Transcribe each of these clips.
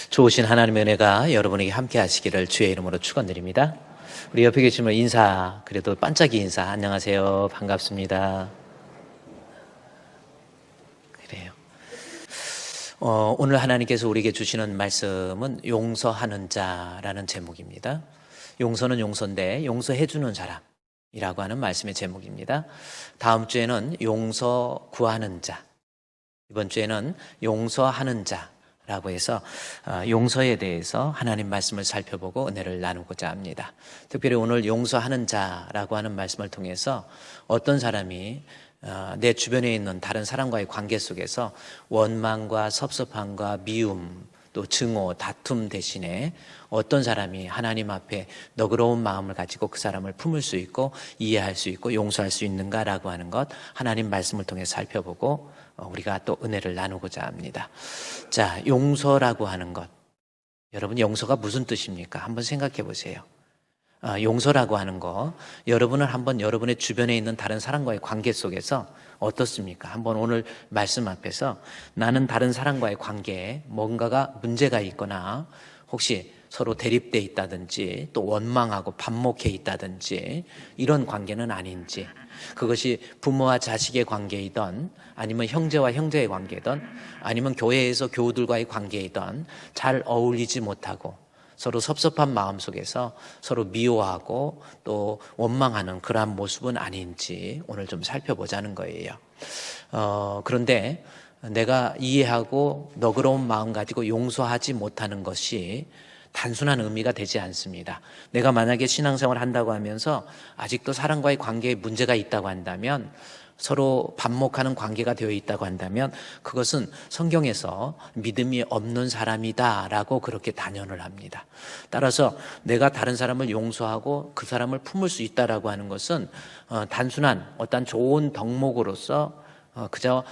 좋으신 하나님의 은혜가 여러분에게 함께 하시기를 주의 이름으로 축원드립니다. 우리 옆에 계신 분 인사, 그래도 반짝이 인사. 안녕하세요. 반갑습니다. 그래요. 오늘 하나님께서 우리에게 주시는 말씀은 용서하는 자라는 제목입니다. 용서는 용서인데 용서해주는 사람이라고 하는 말씀의 제목입니다. 다음 주에는 용서 구하는 자, 이번 주에는 용서하는 자 라고 해서 용서에 대해서 하나님 말씀을 살펴보고 은혜를 나누고자 합니다. 특별히 오늘 용서하는 자라고 하는 말씀을 통해서 어떤 사람이 내 주변에 있는 다른 사람과의 관계 속에서 원망과 섭섭함과 미움, 또 증오, 다툼 대신에 어떤 사람이 하나님 앞에 너그러운 마음을 가지고 그 사람을 품을 수 있고 이해할 수 있고 용서할 수 있는가라고 하는 것, 하나님 말씀을 통해 살펴보고 우리가 또 은혜를 나누고자 합니다. 자, 용서라고 하는 것, 여러분 용서가 무슨 뜻입니까? 한번 생각해 보세요. 용서라고 하는 거, 여러분은 한번 여러분의 주변에 있는 다른 사람과의 관계 속에서 어떻습니까? 한번 오늘 말씀 앞에서 나는 다른 사람과의 관계에 뭔가가 문제가 있거나 혹시 서로 대립돼 있다든지 또 원망하고 반목해 있다든지 이런 관계는 아닌지, 그것이 부모와 자식의 관계이든 아니면 형제와 형제의 관계이든 아니면 교회에서 교우들과의 관계이든 잘 어울리지 못하고 서로 섭섭한 마음 속에서 서로 미워하고 또 원망하는 그러한 모습은 아닌지 오늘 좀 살펴보자는 거예요. 그런데 내가 이해하고 너그러운 마음 가지고 용서하지 못하는 것이 단순한 의미가 되지 않습니다. 내가 만약에 신앙생활을 한다고 하면서 아직도 사람과의 관계에 문제가 있다고 한다면, 서로 반목하는 관계가 되어 있다고 한다면 그것은 성경에서 믿음이 없는 사람이다라고 그렇게 단언을 합니다. 따라서 내가 다른 사람을 용서하고 그 사람을 품을 수 있다라고 하는 것은 단순한 어떤 좋은 덕목으로서 그저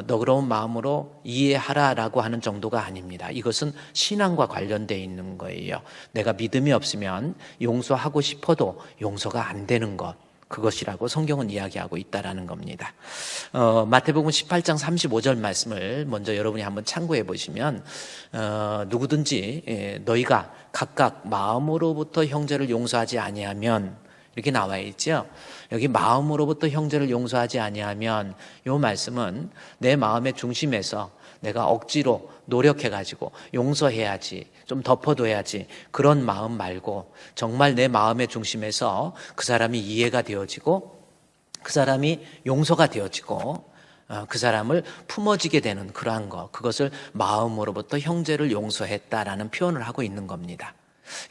너그러운 마음으로 이해하라라고 하는 정도가 아닙니다. 이것은 신앙과 관련되어 있는 거예요. 내가 믿음이 없으면 용서하고 싶어도 용서가 안 되는 것, 그것이라고 성경은 이야기하고 있다라는 겁니다. 마태복음 18장 35절 말씀을 먼저 여러분이 한번 참고해 보시면 누구든지 너희가 각각 마음으로부터 형제를 용서하지 아니하면, 이렇게 나와 있죠. 여기 마음으로부터 형제를 용서하지 아니하면, 이 말씀은 내 마음의 중심에서 내가 억지로 노력해가지고 용서해야지, 좀 덮어둬야지, 그런 마음 말고 정말 내 마음의 중심에서 그 사람이 이해가 되어지고 그 사람이 용서가 되어지고 그 사람을 품어지게 되는 그러한 것, 그것을 마음으로부터 형제를 용서했다라는 표현을 하고 있는 겁니다.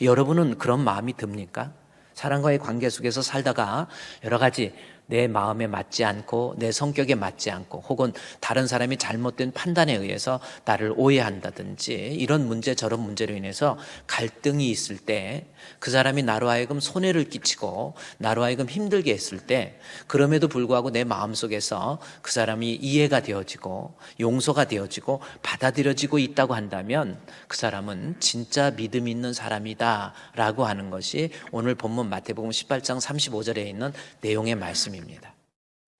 여러분은 그런 마음이 듭니까? 사람과의 관계 속에서 살다가 여러 가지 내 마음에 맞지 않고 내 성격에 맞지 않고 혹은 다른 사람이 잘못된 판단에 의해서 나를 오해한다든지 이런 문제 저런 문제로 인해서 갈등이 있을 때 그 사람이 나로 하여금 손해를 끼치고 나로 하여금 힘들게 했을 때, 그럼에도 불구하고 내 마음속에서 그 사람이 이해가 되어지고 용서가 되어지고 받아들여지고 있다고 한다면 그 사람은 진짜 믿음 있는 사람이다 라고 하는 것이 오늘 본문 마태복음 18장 35절에 있는 내용의 말씀입니다.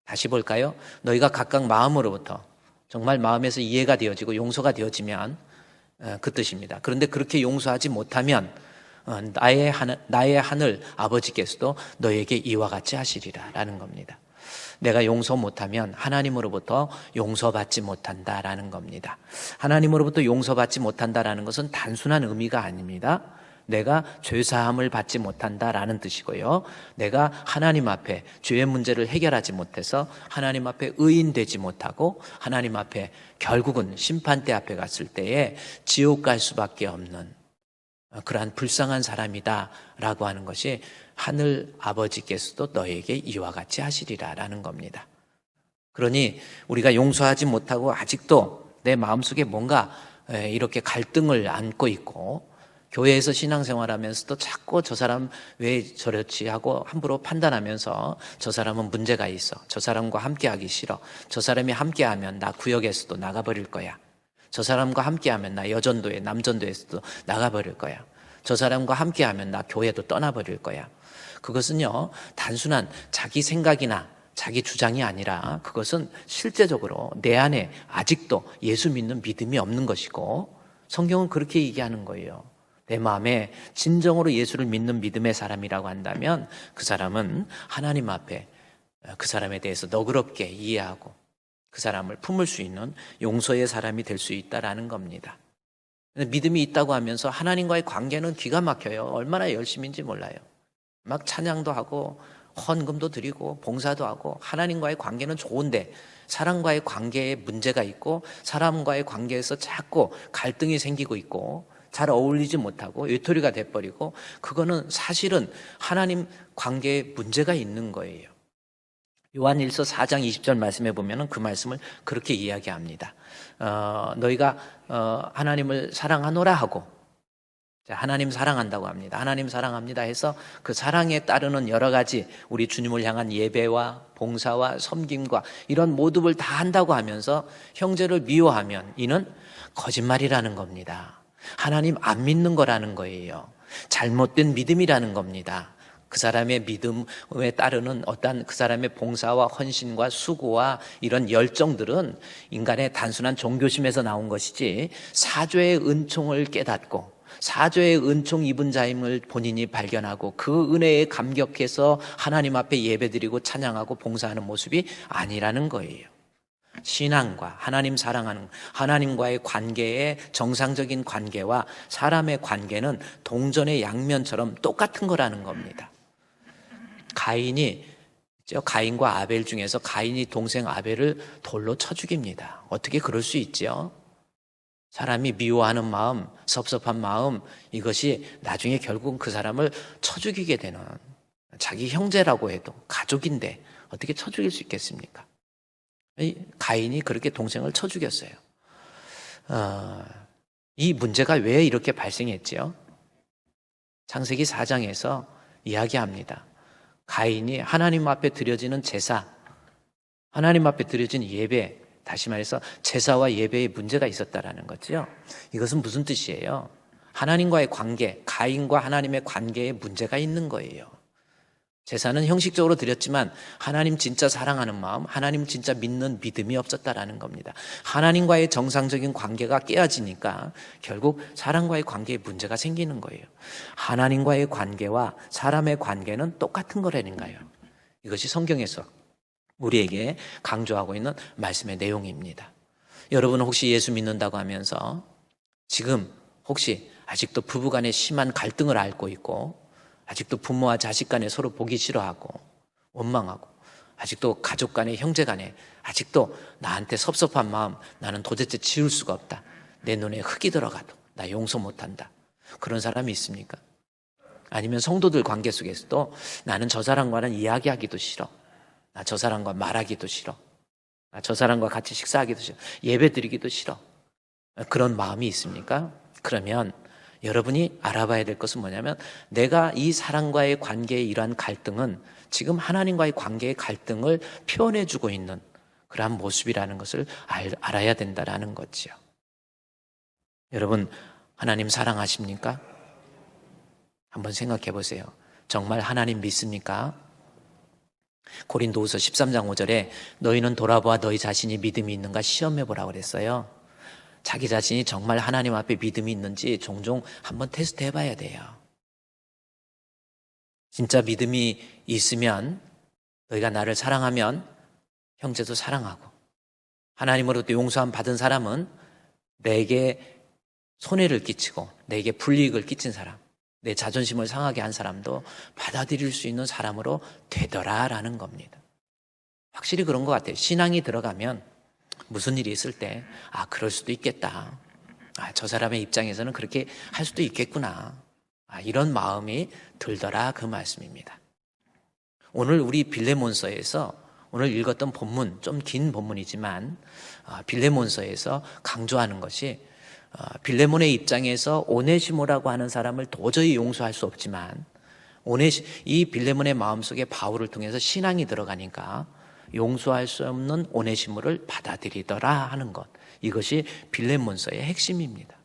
다시 볼까요? 너희가 각각 마음으로부터, 정말 마음에서 이해가 되어지고 용서가 되어지면 그 뜻입니다. 그런데 그렇게 용서하지 못하면 나의 하늘 아버지께서도 너에게 이와 같이 하시리라 라는 겁니다. 내가 용서 못하면 하나님으로부터 용서받지 못한다라는 겁니다. 하나님으로부터 용서받지 못한다라는 것은 단순한 의미가 아닙니다. 내가 죄사함을 받지 못한다라는 뜻이고요. 내가 하나님 앞에 죄의 문제를 해결하지 못해서 하나님 앞에 의인되지 못하고 하나님 앞에 결국은 심판대 앞에 갔을 때에 지옥 갈 수밖에 없는 그러한 불쌍한 사람이다 라고 하는 것이 하늘 아버지께서도 너에게 이와 같이 하시리라 라는 겁니다. 그러니 우리가 용서하지 못하고 아직도 내 마음속에 뭔가 이렇게 갈등을 안고 있고, 교회에서 신앙생활하면서도 자꾸 저 사람 왜 저렇지 하고 함부로 판단하면서 저 사람은 문제가 있어, 저 사람과 함께하기 싫어, 저 사람이 함께하면 나 구역에서도 나가버릴 거야, 저 사람과 함께하면 나 여전도에 남전도에서도 나가버릴 거야, 저 사람과 함께하면 나 교회도 떠나버릴 거야. 그것은요, 단순한 자기 생각이나 자기 주장이 아니라 그것은 실제적으로 내 안에 아직도 예수 믿는 믿음이 없는 것이고, 성경은 그렇게 얘기하는 거예요. 내 마음에 진정으로 예수를 믿는 믿음의 사람이라고 한다면 그 사람은 하나님 앞에 그 사람에 대해서 너그럽게 이해하고 그 사람을 품을 수 있는 용서의 사람이 될 수 있다라는 겁니다. 믿음이 있다고 하면서 하나님과의 관계는 기가 막혀요. 얼마나 열심인지 몰라요. 막 찬양도 하고 헌금도 드리고 봉사도 하고 하나님과의 관계는 좋은데 사람과의 관계에 문제가 있고 사람과의 관계에서 자꾸 갈등이 생기고 있고 잘 어울리지 못하고 외톨이가 돼버리고 그거는 사실은 하나님 관계에 문제가 있는 거예요. 요한일서 4장 20절 말씀에 보면은 그 말씀을 그렇게 이야기합니다. 너희가 하나님을 사랑하노라 하고 하나님 사랑한다고 합니다. 하나님 사랑합니다 해서 그 사랑에 따르는 여러 가지 우리 주님을 향한 예배와 봉사와 섬김과 이런 모든 다 한다고 하면서 형제를 미워하면 이는 거짓말이라는 겁니다. 하나님 안 믿는 거라는 거예요. 잘못된 믿음이라는 겁니다. 그 사람의 믿음에 따르는 어떤 그 사람의 봉사와 헌신과 수고와 이런 열정들은 인간의 단순한 종교심에서 나온 것이지 사죄의 은총을 깨닫고 사죄의 은총 입은 자임을 본인이 발견하고 그 은혜에 감격해서 하나님 앞에 예배드리고 찬양하고 봉사하는 모습이 아니라는 거예요. 신앙과 하나님 사랑하는 하나님과의 관계의 정상적인 관계와 사람의 관계는 동전의 양면처럼 똑같은 거라는 겁니다. 가인과 아벨 중에서 가인이 동생 아벨을 돌로 쳐 죽입니다. 어떻게 그럴 수 있죠? 사람이 미워하는 마음, 섭섭한 마음, 이것이 나중에 결국은 그 사람을 쳐 죽이게 되는, 자기 형제라고 해도 가족인데 어떻게 쳐 죽일 수 있겠습니까? 가인이 그렇게 동생을 쳐 죽였어요. 이 문제가 왜 이렇게 발생했지요? 창세기 4장에서 이야기합니다. 가인이 하나님 앞에 드려지는 제사, 하나님 앞에 드려진 예배, 다시 말해서 제사와 예배에 문제가 있었다라는 거죠. 이것은 무슨 뜻이에요? 하나님과의 관계, 가인과 하나님의 관계에 문제가 있는 거예요. 제사는 형식적으로 드렸지만 하나님 진짜 사랑하는 마음, 하나님 진짜 믿는 믿음이 없었다라는 겁니다. 하나님과의 정상적인 관계가 깨어지니까 결국 사람과의 관계에 문제가 생기는 거예요. 하나님과의 관계와 사람의 관계는 똑같은 거라는가요? 이것이 성경에서 우리에게 강조하고 있는 말씀의 내용입니다. 여러분은 혹시 예수 믿는다고 하면서 지금 혹시 아직도 부부간에 심한 갈등을 앓고 있고 아직도 부모와 자식 간에 서로 보기 싫어하고 원망하고 아직도 가족 간에 형제 간에 아직도 나한테 섭섭한 마음 나는 도대체 지울 수가 없다. 내 눈에 흙이 들어가도 나 용서 못한다. 그런 사람이 있습니까? 아니면 성도들 관계 속에서도 나는 저 사람과는 이야기하기도 싫어. 나 저 사람과 말하기도 싫어. 나 저 사람과 같이 식사하기도 싫어. 예배 드리기도 싫어. 그런 마음이 있습니까? 그러면 여러분이 알아봐야 될 것은 뭐냐면 내가 이 사람과의 관계의 이러한 갈등은 지금 하나님과의 관계의 갈등을 표현해주고 있는 그러한 모습이라는 것을 알아야 된다는 거지요. 여러분 하나님 사랑하십니까? 한번 생각해 보세요. 정말 하나님 믿습니까? 고린도후서 13장 5절에 너희는 돌아보아 너희 자신이 믿음이 있는가 시험해 보라고 그랬어요. 자기 자신이 정말 하나님 앞에 믿음이 있는지 종종 한번 테스트 해봐야 돼요. 진짜 믿음이 있으면 너희가 나를 사랑하면 형제도 사랑하고 하나님으로부터 용서함 받은 사람은 내게 손해를 끼치고 내게 불이익을 끼친 사람, 내 자존심을 상하게 한 사람도 받아들일 수 있는 사람으로 되더라라는 겁니다. 확실히 그런 것 같아요. 신앙이 들어가면 무슨 일이 있을 때 그럴 수도 있겠다. 저 사람의 입장에서는 그렇게 할 수도 있겠구나. 이런 마음이 들더라 그 말씀입니다. 오늘 우리 빌레몬서에서 오늘 읽었던 본문, 좀 긴 본문이지만 빌레몬서에서 강조하는 것이 빌레몬의 입장에서 오네시모라고 하는 사람을 도저히 용서할 수 없지만 이 빌레몬의 마음속에 바울을 통해서 신앙이 들어가니까 용서할 수 없는 오네시모를 받아들이더라 하는 것, 이것이 빌레몬서의 핵심입니다.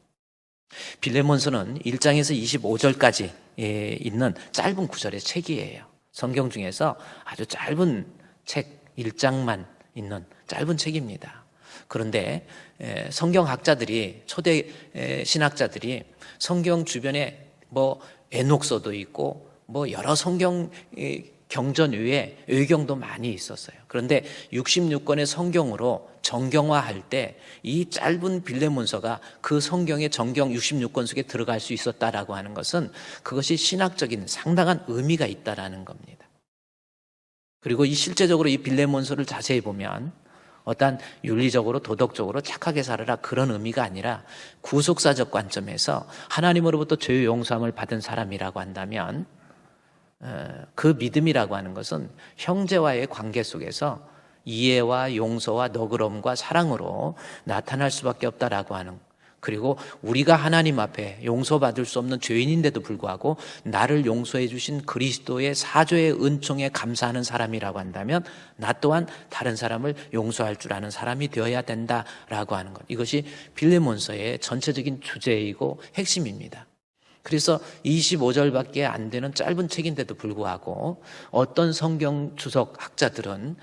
빌레몬서는 1장에서 25절까지 있는 짧은 구절의 책이에요. 성경 중에서 아주 짧은 책 1장만 있는 짧은 책입니다. 그런데 성경학자들이, 초대 신학자들이 성경 주변에 뭐 에녹서도 있고 뭐 여러 성경 경전 외에 의경도 많이 있었어요. 그런데 66권의 성경으로 정경화할 때 이 짧은 빌레몬서가 그 성경의 정경 66권 속에 들어갈 수 있었다라고 하는 것은 그것이 신학적인 상당한 의미가 있다라는 겁니다. 그리고 실제적으로 이 빌레몬서를 자세히 보면 어떤 윤리적으로 도덕적으로 착하게 살아라 그런 의미가 아니라 구속사적 관점에서 하나님으로부터 죄의 용서함을 받은 사람이라고 한다면 그 믿음이라고 하는 것은 형제와의 관계 속에서 이해와 용서와 너그러움과 사랑으로 나타날 수밖에 없다라고 하는, 그리고 우리가 하나님 앞에 용서받을 수 없는 죄인인데도 불구하고 나를 용서해 주신 그리스도의 사죄의 은총에 감사하는 사람이라고 한다면 나 또한 다른 사람을 용서할 줄 아는 사람이 되어야 된다라고 하는 것, 이것이 빌레몬서의 전체적인 주제이고 핵심입니다. 그래서 25절밖에 안 되는 짧은 책인데도 불구하고 어떤 성경 주석 학자들은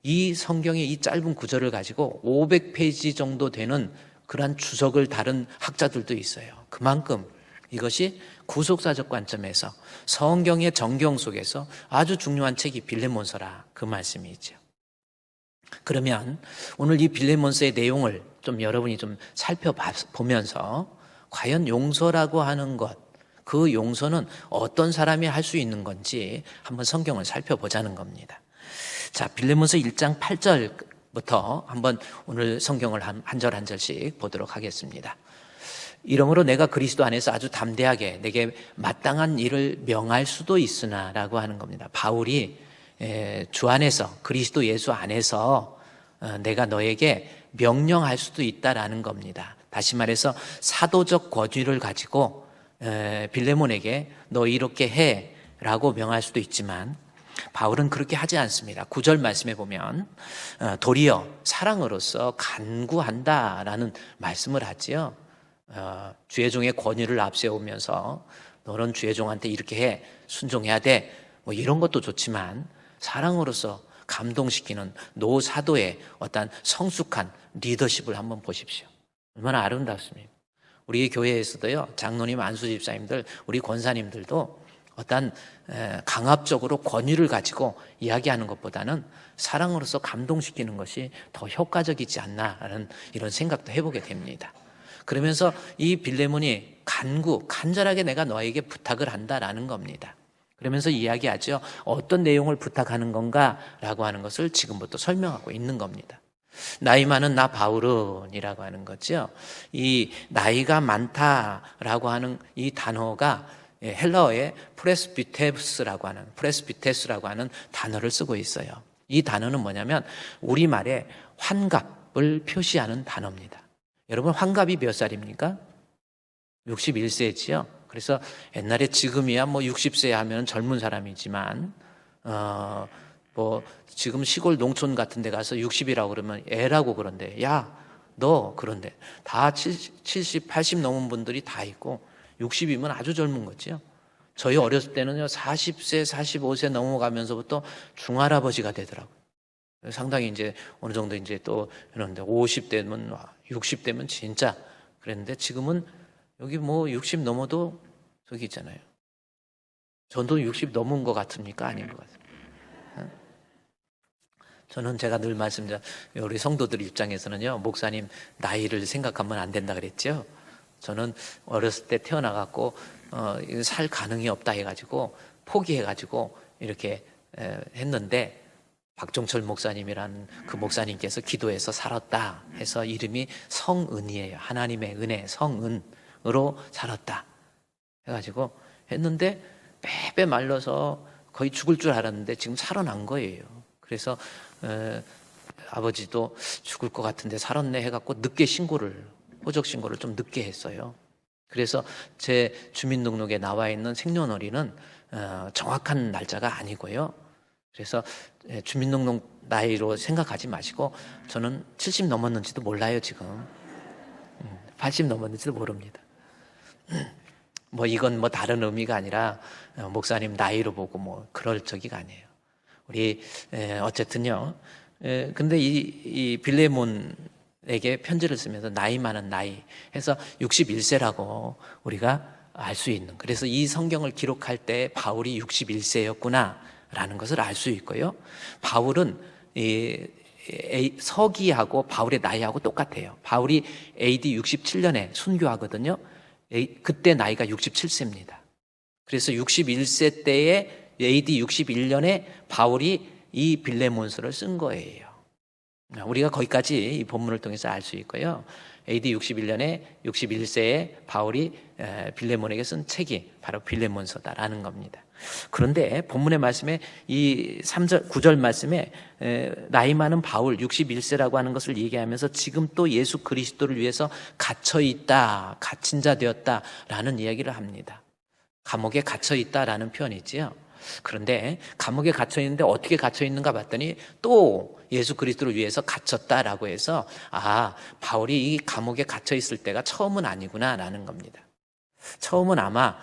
이 성경의 이 짧은 구절을 가지고 500페이지 정도 되는 그러한 주석을 다룬 학자들도 있어요. 그만큼 이것이 구속사적 관점에서 성경의 정경 속에서 아주 중요한 책이 빌레몬서라 그 말씀이죠. 그러면 오늘 이 빌레몬서의 내용을 좀 여러분이 좀 살펴보면서 과연 용서라고 하는 것, 그 용서는 어떤 사람이 할 수 있는 건지 한번 성경을 살펴보자는 겁니다. 자, 빌레몬서 1장 8절부터 한번 오늘 성경을 한 절 한 절씩 보도록 하겠습니다. 이러므로 내가 그리스도 안에서 아주 담대하게 내게 마땅한 일을 명할 수도 있으나 라고 하는 겁니다. 바울이 주 안에서, 그리스도 예수 안에서 내가 너에게 명령할 수도 있다라는 겁니다. 다시 말해서 사도적 권위를 가지고 빌레몬에게 너 이렇게 해 라고 명할 수도 있지만 바울은 그렇게 하지 않습니다. 9절 말씀에 보면 도리어 사랑으로서 간구한다라는 말씀을 하지요. 주의 종의 권위를 앞세우면서 너는 주의 종한테 이렇게 해, 순종해야 돼, 뭐 이런 것도 좋지만 사랑으로서 감동시키는 노사도의 어떤 성숙한 리더십을 한번 보십시오. 얼마나 아름답습니까? 우리 교회에서도요, 장로님, 안수 집사님들, 우리 권사님들도 어떤 강압적으로 권위를 가지고 이야기하는 것보다는 사랑으로서 감동시키는 것이 더 효과적이지 않나라는 이런 생각도 해보게 됩니다. 그러면서 이 빌레몬이 간절하게 내가 너에게 부탁을 한다라는 겁니다. 그러면서 이야기하죠. 어떤 내용을 부탁하는 건가라고 하는 것을 지금부터 설명하고 있는 겁니다. 나이 많은 나 바울은이라고 하는 거죠. 이 나이가 많다라고 하는 이 단어가 헬라어의 프레스비테스라고 하는 단어를 쓰고 있어요. 이 단어는 뭐냐면 우리말에 환갑을 표시하는 단어입니다. 여러분, 환갑이 몇 살입니까? 61세지요. 그래서 옛날에 지금이야 뭐 60세 하면 젊은 사람이지만 뭐 지금 시골 농촌 같은 데 가서 60이라고 그러면 애라고 그런데, 야, 너 그런데 다 70, 80 넘은 분들이 다 있고 60이면 아주 젊은 거지요. 저희 어렸을 때는요, 40세, 45세 넘어가면서부터 중할아버지가 되더라고요. 상당히 이제 어느 정도 이제 또 이런데 50대면, 60대면 진짜 그랬는데 지금은 여기 뭐 60 넘어도 저기 있잖아요. 저도 60 넘은 것 같습니까? 아닌 것 같습니다. 저는 제가 늘 말씀드린 우리 성도들 입장에서는요, 목사님 나이를 생각하면 안 된다 그랬죠. 저는 어렸을 때 태어나갖고 살 가능이 없다 해가지고 포기해가지고 이렇게 했는데 박종철 목사님이라는 그 목사님께서 기도해서 살았다 해서 이름이 성은이에요. 하나님의 은혜, 성은으로 살았다 해가지고 했는데 빼빼 말라서 거의 죽을 줄 알았는데 지금 살아난 거예요. 그래서 아버지도 죽을 것 같은데 살았네 해갖고 늦게 호적 신고를 좀 늦게 했어요. 그래서 제 주민등록에 나와 있는 생년월일은 정확한 날짜가 아니고요. 그래서 주민등록 나이로 생각하지 마시고 저는 70 넘었는지도 몰라요 지금. 80 넘었는지도 모릅니다. 뭐 이건 뭐 다른 의미가 아니라 목사님 나이로 보고 뭐 그럴 적이가 아니에요. 우리 어쨌든요. 근데 이 빌레몬 에게 편지를 쓰면서 나이 많은 나이 해서 61세라고 우리가 알 수 있는, 그래서 이 성경을 기록할 때 바울이 61세였구나 라는 것을 알 수 있고요. 바울은 서기하고 바울의 나이하고 똑같아요. 바울이 AD 67년에 순교하거든요. 그때 나이가 67세입니다. 그래서 61세 때에 AD 61년에 바울이 이 빌레몬서를 쓴 거예요. 우리가 거기까지 이 본문을 통해서 알 수 있고요. AD 61년에 61세에 바울이 빌레몬에게 쓴 책이 바로 빌레몬서다라는 겁니다. 그런데 본문의 말씀에 이 3절, 9절 말씀에 나이 많은 바울 61세라고 하는 것을 얘기하면서 지금 또 예수 그리스도를 위해서 갇혀있다, 갇힌 자 되었다라는 이야기를 합니다. 감옥에 갇혀있다라는 표현이지요. 그런데 감옥에 갇혀있는데 어떻게 갇혀있는가 봤더니 또 예수 그리스도를 위해서 갇혔다라고 해서 바울이 이 감옥에 갇혀있을 때가 처음은 아니구나 라는 겁니다. 처음은 아마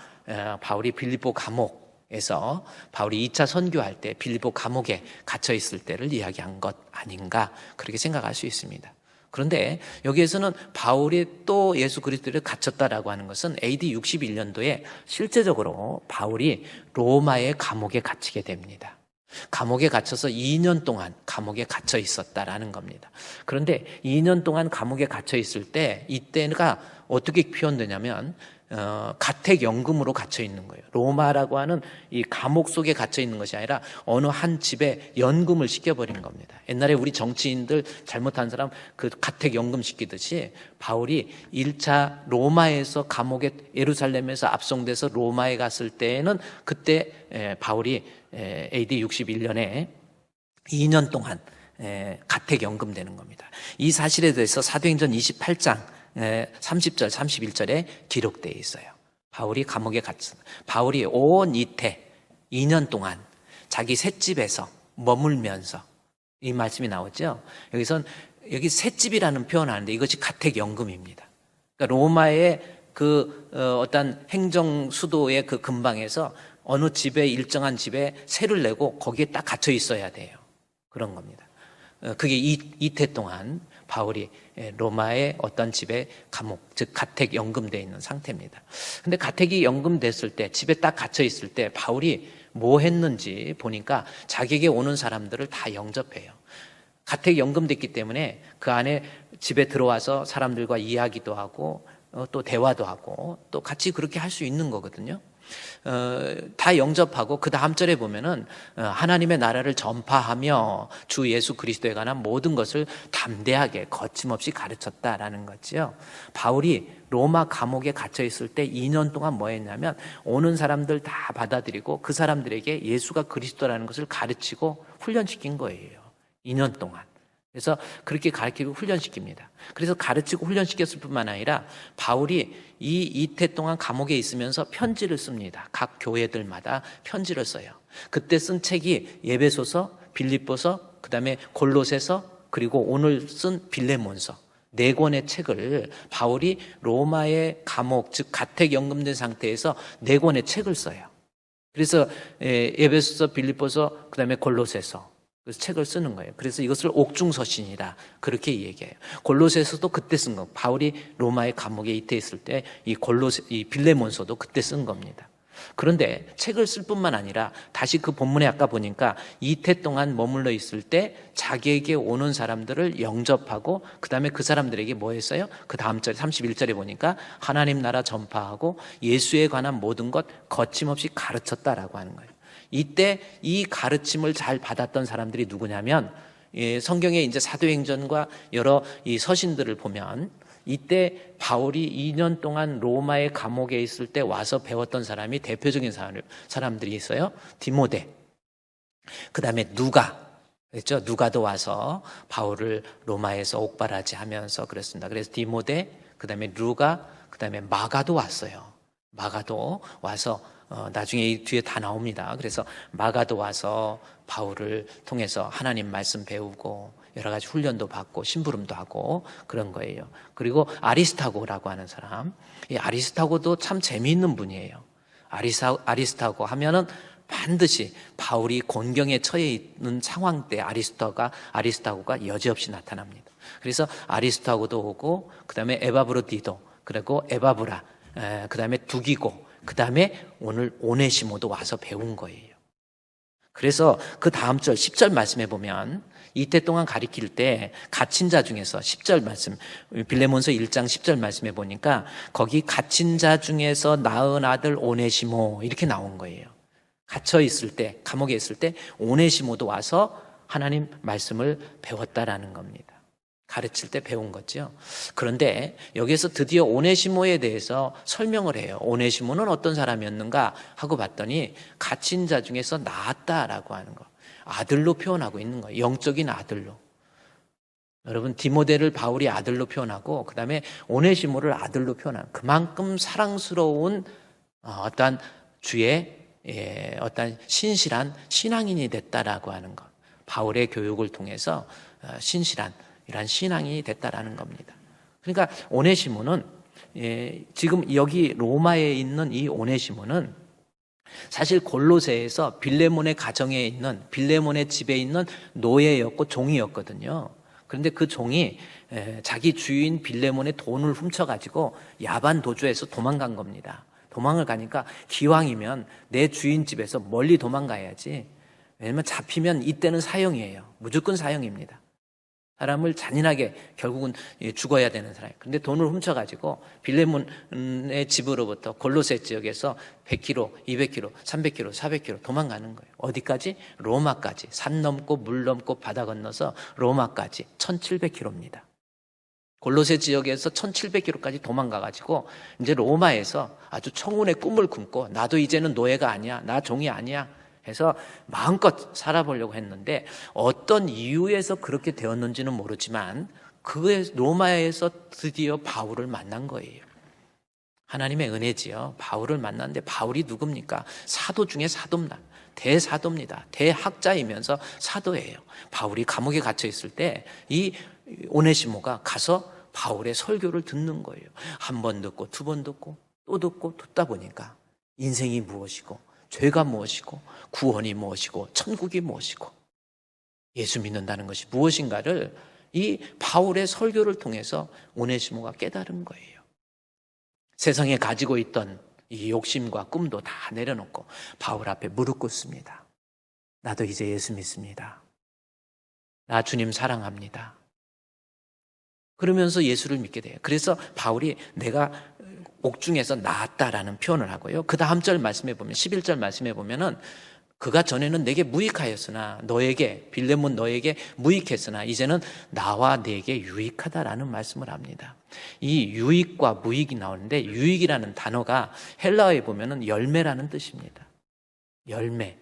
바울이 빌립보 감옥에서 바울이 2차 선교할 때 빌립보 감옥에 갇혀있을 때를 이야기한 것 아닌가 그렇게 생각할 수 있습니다. 그런데 여기에서는 바울이 또 예수 그리스도를 갇혔다라고 하는 것은 AD 61년도에 실제적으로 바울이 로마의 감옥에 갇히게 됩니다. 감옥에 갇혀서 2년 동안 감옥에 갇혀 있었다라는 겁니다. 그런데 2년 동안 감옥에 갇혀 있을 때 이때가 어떻게 표현되냐면 가택연금으로 갇혀 있는 거예요. 로마라고 하는 이 감옥 속에 갇혀 있는 것이 아니라 어느 한 집에 연금을 시켜버린 겁니다. 옛날에 우리 정치인들 잘못한 사람 그 가택연금 시키듯이 바울이 1차 로마에서 감옥에 예루살렘에서 압송돼서 로마에 갔을 때에는 그때 바울이 AD 61년에 2년 동안 가택연금 되는 겁니다. 이 사실에 대해서 사도행전 28장 30절, 31절에 기록되어 있어요. 바울이 감옥에 갇힌, 바울이 온 이태 2년 동안 자기 셋집에서 머물면서, 이 말씀이 나오죠. 여기 셋집이라는 표현을 하는데 이것이 가택연금입니다. 그러니까 로마의 어떤 행정 수도의 그 근방에서 어느 집에, 일정한 집에 세를 내고 거기에 딱 갇혀 있어야 돼요. 그런 겁니다. 그게 이태 동안 바울이 로마의 어떤 집에 감옥, 즉 가택 연금되어 있는 상태입니다. 근데 가택이 연금됐을 때, 집에 딱 갇혀 있을 때 바울이 뭐 했는지 보니까 자기에게 오는 사람들을 다 영접해요. 가택 연금됐기 때문에 그 안에 집에 들어와서 사람들과 이야기도 하고 또 대화도 하고 또 같이 그렇게 할 수 있는 거거든요. 다 영접하고 그 다음 절에 보면은 하나님의 나라를 전파하며 주 예수 그리스도에 관한 모든 것을 담대하게 거침없이 가르쳤다라는 거지요. 바울이 로마 감옥에 갇혀 있을 때 2년 동안 뭐 했냐면 오는 사람들 다 받아들이고 그 사람들에게 예수가 그리스도라는 것을 가르치고 훈련시킨 거예요. 2년 동안. 그래서 그렇게 가르치고 훈련시킵니다. 그래서 가르치고 훈련시켰을 뿐만 아니라 바울이 이 이태 동안 감옥에 있으면서 편지를 씁니다. 각 교회들마다 편지를 써요. 그때 쓴 책이 에베소서, 빌립보서, 그다음에 골로새서, 그리고 오늘 쓴 빌레몬서 4권의 책을 바울이 로마의 감옥, 즉 가택 연금된 상태에서 4권의 책을 써요. 그래서 에베소서, 빌립보서, 그다음에 골로새서, 그래서 책을 쓰는 거예요. 그래서 이것을 옥중서신이라 그렇게 얘기해요. 골로새서도 그때 쓴 거. 바울이 로마의 감옥에 이태했을 때 이 빌레몬서도 그때 쓴 겁니다. 그런데 책을 쓸 뿐만 아니라 다시 그 본문에 아까 보니까 이태 동안 머물러 있을 때 자기에게 오는 사람들을 영접하고 그다음에 그 사람들에게 뭐 했어요? 그 다음 절 31절에 보니까 하나님 나라 전파하고 예수에 관한 모든 것 거침없이 가르쳤다라고 하는 거예요. 이때 이 가르침을 잘 받았던 사람들이 누구냐면 성경의 이제 사도행전과 여러 이 서신들을 보면 이때 바울이 2년 동안 로마의 감옥에 있을 때 와서 배웠던 사람이 대표적인 사람들이 있어요. 디모데, 그 다음에 누가, 그렇죠? 누가도 와서 바울을 로마에서 옥바라지 하면서 그랬습니다. 그래서 디모데, 그 다음에 누가, 그 다음에 마가도 왔어요. 마가도 와서 나중에 이 뒤에 다 나옵니다. 그래서 마가도 와서 바울을 통해서 하나님 말씀 배우고 여러 가지 훈련도 받고 심부름도 하고 그런 거예요. 그리고 아리스타고라고 하는 사람, 이 아리스타고도 참 재미있는 분이에요. 아리스타고 하면은 반드시 바울이 곤경에 처해 있는 상황 때 아리스타고가 여지없이 나타납니다. 그래서 아리스토하고도 오고, 그 다음에 에바브로디도, 그리고 에바브라, 그 다음에 두기고, 그 다음에 오늘 오네시모도 와서 배운 거예요. 그래서 그 다음 절 10절 말씀해 보면 이때 동안 가리킬 때 갇힌 자 중에서 10절 말씀, 빌레몬서 1장 10절 말씀해 보니까 거기 갇힌 자 중에서 낳은 아들 오네시모 이렇게 나온 거예요. 갇혀 있을 때, 감옥에 있을 때 오네시모도 와서 하나님 말씀을 배웠다라는 겁니다. 가르칠 때 배운 거죠. 그런데 여기에서 드디어 오네시모에 대해서 설명을 해요. 오네시모는 어떤 사람이었는가 하고 봤더니 갇힌 자 중에서 나았다라고 하는 거. 아들로 표현하고 있는 거예요. 영적인 아들로. 여러분, 디모데를 바울이 아들로 표현하고 그 다음에 오네시모를 아들로 표현하는, 그만큼 사랑스러운 어떤 주의 어떤 신실한 신앙인이 됐다라고 하는 것. 바울의 교육을 통해서 신실한 이런 신앙이 됐다라는 겁니다. 그러니까 오네시모는 지금 여기 로마에 있는 이 오네시모는 사실 골로새에서 빌레몬의 가정에 있는, 빌레몬의 집에 있는 노예였고 종이었거든요. 그런데 그 종이 자기 주인 빌레몬의 돈을 훔쳐가지고 야반 도주해서 도망간 겁니다. 도망을 가니까 기왕이면 내 주인 집에서 멀리 도망가야지. 왜냐면 잡히면 이때는 사형이에요. 무조건 사형입니다. 사람을 잔인하게 결국은 죽어야 되는 사람이에요. 그런데 돈을 훔쳐가지고 빌레몬의 집으로부터 골로새 지역에서 100km, 200km, 300km, 400km 도망가는 거예요. 어디까지? 로마까지. 산 넘고 물 넘고 바다 건너서 로마까지 1700km입니다. 골로새 지역에서 1700km까지 도망가가지고 이제 로마에서 아주 청운의 꿈을 꿈고 나도 이제는 노예가 아니야, 나 종이 아니야 해서 마음껏 살아보려고 했는데 어떤 이유에서 그렇게 되었는지는 모르지만 그 로마에서 드디어 바울을 만난 거예요. 하나님의 은혜지요. 바울을 만났는데 바울이 누굽니까? 사도 중에 사도입니다. 대사도입니다. 대학자이면서 사도예요. 바울이 감옥에 갇혀 있을 때 이 오네시모가 가서 바울의 설교를 듣는 거예요. 한 번 듣고 두 번 듣고 또 듣고 듣다 보니까 인생이 무엇이고 죄가 무엇이고 구원이 무엇이고 천국이 무엇이고 예수 믿는다는 것이 무엇인가를 이 바울의 설교를 통해서 오네시모가 깨달은 거예요. 세상에 가지고 있던 이 욕심과 꿈도 다 내려놓고 바울 앞에 무릎 꿇습니다. 나도 이제 예수 믿습니다. 나 주님 사랑합니다. 그러면서 예수를 믿게 돼요. 그래서 바울이 내가 옥중에서 나았다라는 표현을 하고요. 그 다음 절 말씀해 보면 11절 말씀해 보면은 그가 전에는 내게 무익하였으나 너에게 빌레몬 너에게 무익했으나 이제는 나와 네게 유익하다라는 말씀을 합니다. 이 유익과 무익이 나오는데 유익이라는 단어가 헬라어에 보면은 열매라는 뜻입니다. 열매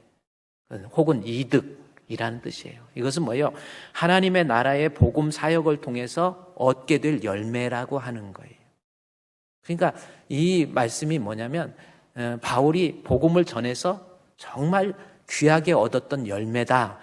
혹은 이득이라는 뜻이에요. 이것은 뭐예요? 하나님의 나라의 복음 사역을 통해서 얻게 될 열매라고 하는 거예요. 그러니까 이 말씀이 뭐냐면 바울이 복음을 전해서 정말 귀하게 얻었던 열매다.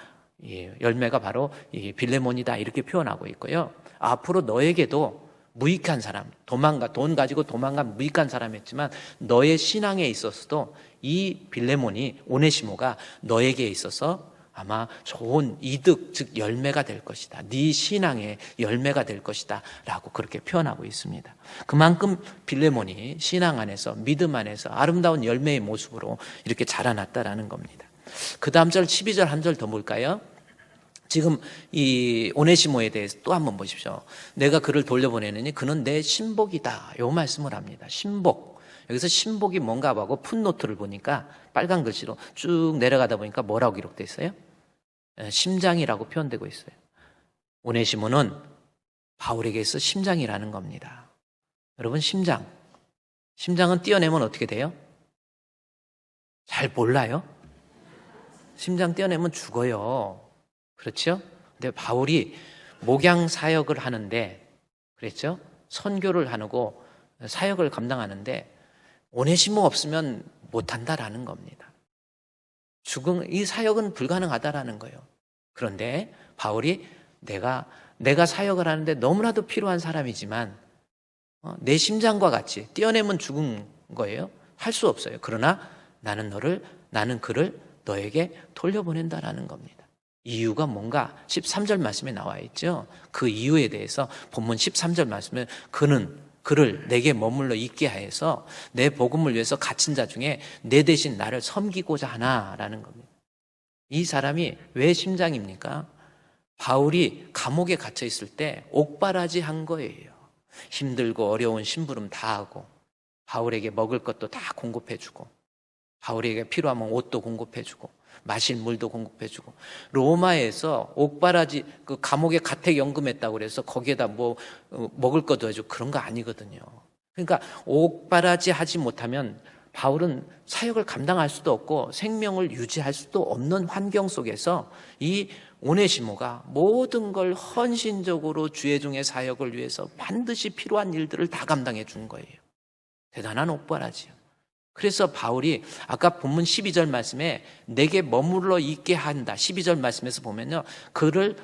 열매가 바로 이 빌레몬이다 이렇게 표현하고 있고요. 앞으로 너에게도 무익한 사람, 돈 가지고 도망간 무익한 사람이었지만 너의 신앙에 있어서도 이 빌레몬이 오네시모가 너에게 있어서 아마 좋은 이득, 즉 열매가 될 것이다. 네 신앙의 열매가 될 것이다 라고 그렇게 표현하고 있습니다. 그만큼 빌레몬이 신앙 안에서 믿음 안에서 아름다운 열매의 모습으로 이렇게 자라났다라는 겁니다. 그 다음 절 12절 한 절 더 볼까요? 지금 이 오네시모에 대해서 또 한번 보십시오. 내가 그를 돌려보내느니 그는 내 신복이다. 요 말씀을 합니다. 신복. 여기서 신복이 뭔가 하고 풋노트를 보니까 빨간 글씨로 쭉 내려가다 보니까 뭐라고 기록되어 있어요? 심장이라고 표현되고 있어요. 오네시모는 바울에게서 심장이라는 겁니다. 여러분 심장은 떼어내면 어떻게 돼요? 잘 몰라요? 심장 떼어내면 죽어요. 그렇죠? 근데 바울이 목양 사역을 하는데 그랬죠? 선교를 하고 사역을 감당하는데 오네시모 없으면 못한다라는 겁니다. 이 사역은 불가능하다라는 거예요. 그런데 바울이 내가 사역을 하는데 너무나도 필요한 사람이지만 내 심장과 같이 떼어내면 죽은 거예요. 할 수 없어요. 그러나 나는 그를 너에게 돌려보낸다라는 겁니다. 이유가 뭔가 13절 말씀에 나와 있죠. 그 이유에 대해서 본문 13절 말씀에 그를 내게 머물러 있게 하여서 내 복음을 위해서 갇힌 자 중에 내 대신 나를 섬기고자 하나라는 겁니다. 이 사람이 왜 심장입니까? 바울이 감옥에 갇혀 있을 때 옥바라지 한 거예요. 힘들고 어려운 심부름 다 하고 바울에게 먹을 것도 다 공급해주고 바울에게 필요하면 옷도 공급해주고 마실 물도 공급해주고 로마에서 옥바라지 그 감옥에 가택연금했다고 그래서 거기에다 뭐 먹을 것도 해주고 그런 거 아니거든요. 그러니까 옥바라지 하지 못하면 바울은 사역을 감당할 수도 없고 생명을 유지할 수도 없는 환경 속에서 이 오네시모가 모든 걸 헌신적으로 주의 종의 사역을 위해서 반드시 필요한 일들을 다 감당해 준 거예요. 대단한 옥바라지요. 그래서 바울이 아까 본문 12절 말씀에 내게 머물러 있게 한다. 12절 말씀에서 보면요. 그를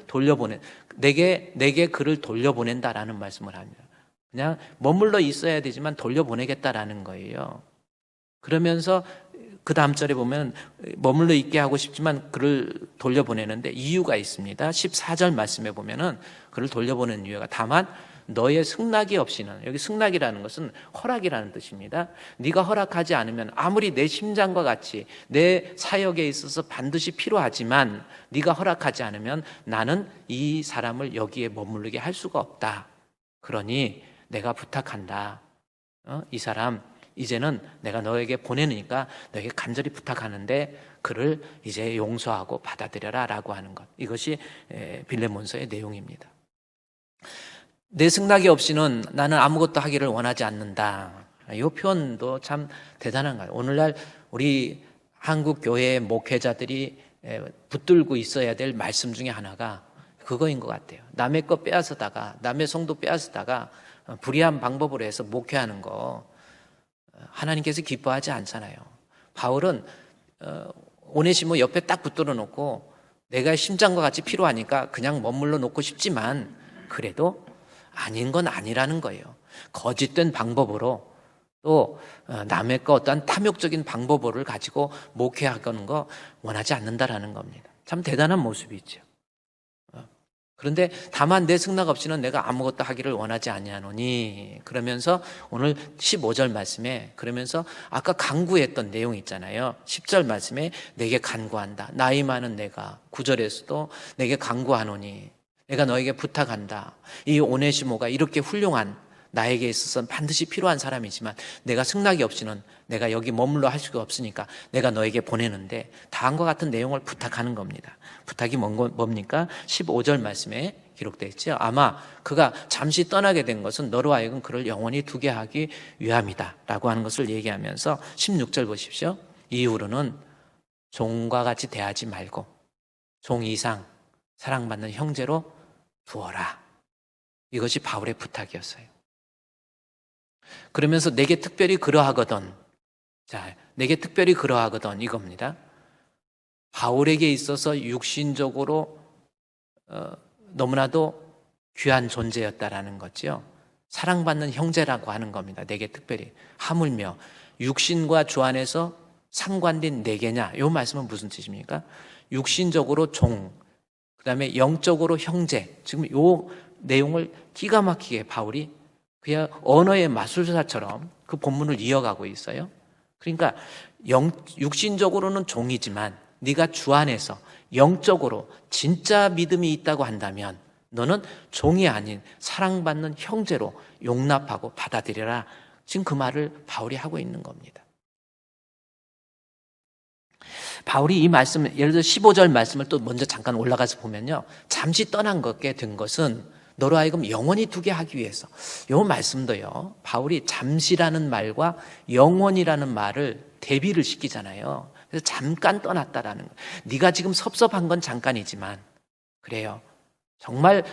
내게 그를 돌려보낸다라는 말씀을 합니다. 그냥 머물러 있어야 되지만 돌려보내겠다라는 거예요. 그러면서 그 다음 절에 보면 머물러 있게 하고 싶지만 그를 돌려보내는데 이유가 있습니다. 14절 말씀에 보면은 그를 돌려보내는 이유가 다만 너의 승낙이 없이는, 여기 승낙이라는 것은 허락이라는 뜻입니다. 네가 허락하지 않으면 아무리 내 심장과 같이 내 사역에 있어서 반드시 필요하지만 네가 허락하지 않으면 나는 이 사람을 여기에 머무르게 할 수가 없다. 그러니 내가 부탁한다. 이 사람 이제는 내가 너에게 보내니까 너에게 간절히 부탁하는데 그를 이제 용서하고 받아들여라 라고 하는 것. 이것이 빌레몬서의 내용입니다. 내 승낙이 없이는 나는 아무것도 하기를 원하지 않는다. 이 표현도 참 대단한 거예요. 오늘날 우리 한국 교회의 목회자들이 붙들고 있어야 될 말씀 중에 하나가 그거인 것 같아요. 남의 거 빼앗아다가 남의 성도 빼앗아다가 불의한 방법으로 해서 목회하는 거 하나님께서 기뻐하지 않잖아요. 바울은 오네시모 옆에 딱 붙들어 놓고 내가 심장과 같이 필요하니까 그냥 머물러 놓고 싶지만 그래도 아닌 건 아니라는 거예요. 거짓된 방법으로 또 남의 거 어떠한 탐욕적인 방법을 가지고 목회하는 거 원하지 않는다라는 겁니다. 참 대단한 모습이죠. 그런데 다만 내 승낙 없이는 내가 아무것도 하기를 원하지 아니하노니 그러면서 오늘 15절 말씀에 그러면서 아까 간구했던 내용이 있잖아요. 10절 말씀에 내게 간구한다. 나이 많은 내가 9절에서도 내게 간구하노니 내가 너에게 부탁한다. 이 오네시모가 이렇게 훌륭한 나에게 있어서는 반드시 필요한 사람이지만 내가 승낙이 없이는 내가 여기 머물러 할 수가 없으니까 내가 너에게 보내는데 다음과 같은 내용을 부탁하는 겁니다. 부탁이 뭡니까? 15절 말씀에 기록되어 있죠. 아마 그가 잠시 떠나게 된 것은 너로 하여금 그를 영원히 두게 하기 위함이다 라고 하는 것을 얘기하면서 16절 보십시오. 이후로는 종과 같이 대하지 말고 종 이상 사랑받는 형제로 두어라. 이것이 바울의 부탁이었어요. 그러면서 내게 특별히 그러하거든. 자, 내게 특별히 그러하거든 이겁니다. 바울에게 있어서 육신적으로 너무나도 귀한 존재였다라는 거죠. 사랑받는 형제라고 하는 겁니다. 내게 특별히. 하물며 육신과 주 안에서 상관된 내게냐. 이 말씀은 무슨 뜻입니까? 육신적으로 종, 그 다음에 영적으로 형제. 지금 이 내용을 기가 막히게 바울이 그냥 언어의 마술사처럼 그 본문을 이어가고 있어요. 그러니까 육신적으로는 종이지만 네가 주 안에서 영적으로 진짜 믿음이 있다고 한다면 너는 종이 아닌 사랑받는 형제로 용납하고 받아들여라. 지금 그 말을 바울이 하고 있는 겁니다. 바울이 이 말씀, 예를 들어 15절 말씀을 또 먼저 잠깐 올라가서 보면요. 잠시 떠난 것게 된 것은 너로 하여금 영원히 두게 하기 위해서. 이 말씀도요. 바울이 잠시라는 말과 영원이라는 말을 대비를 시키잖아요. 그래서 잠깐 떠났다라는 거. 네가 지금 섭섭한 건 잠깐이지만 그래요. 정말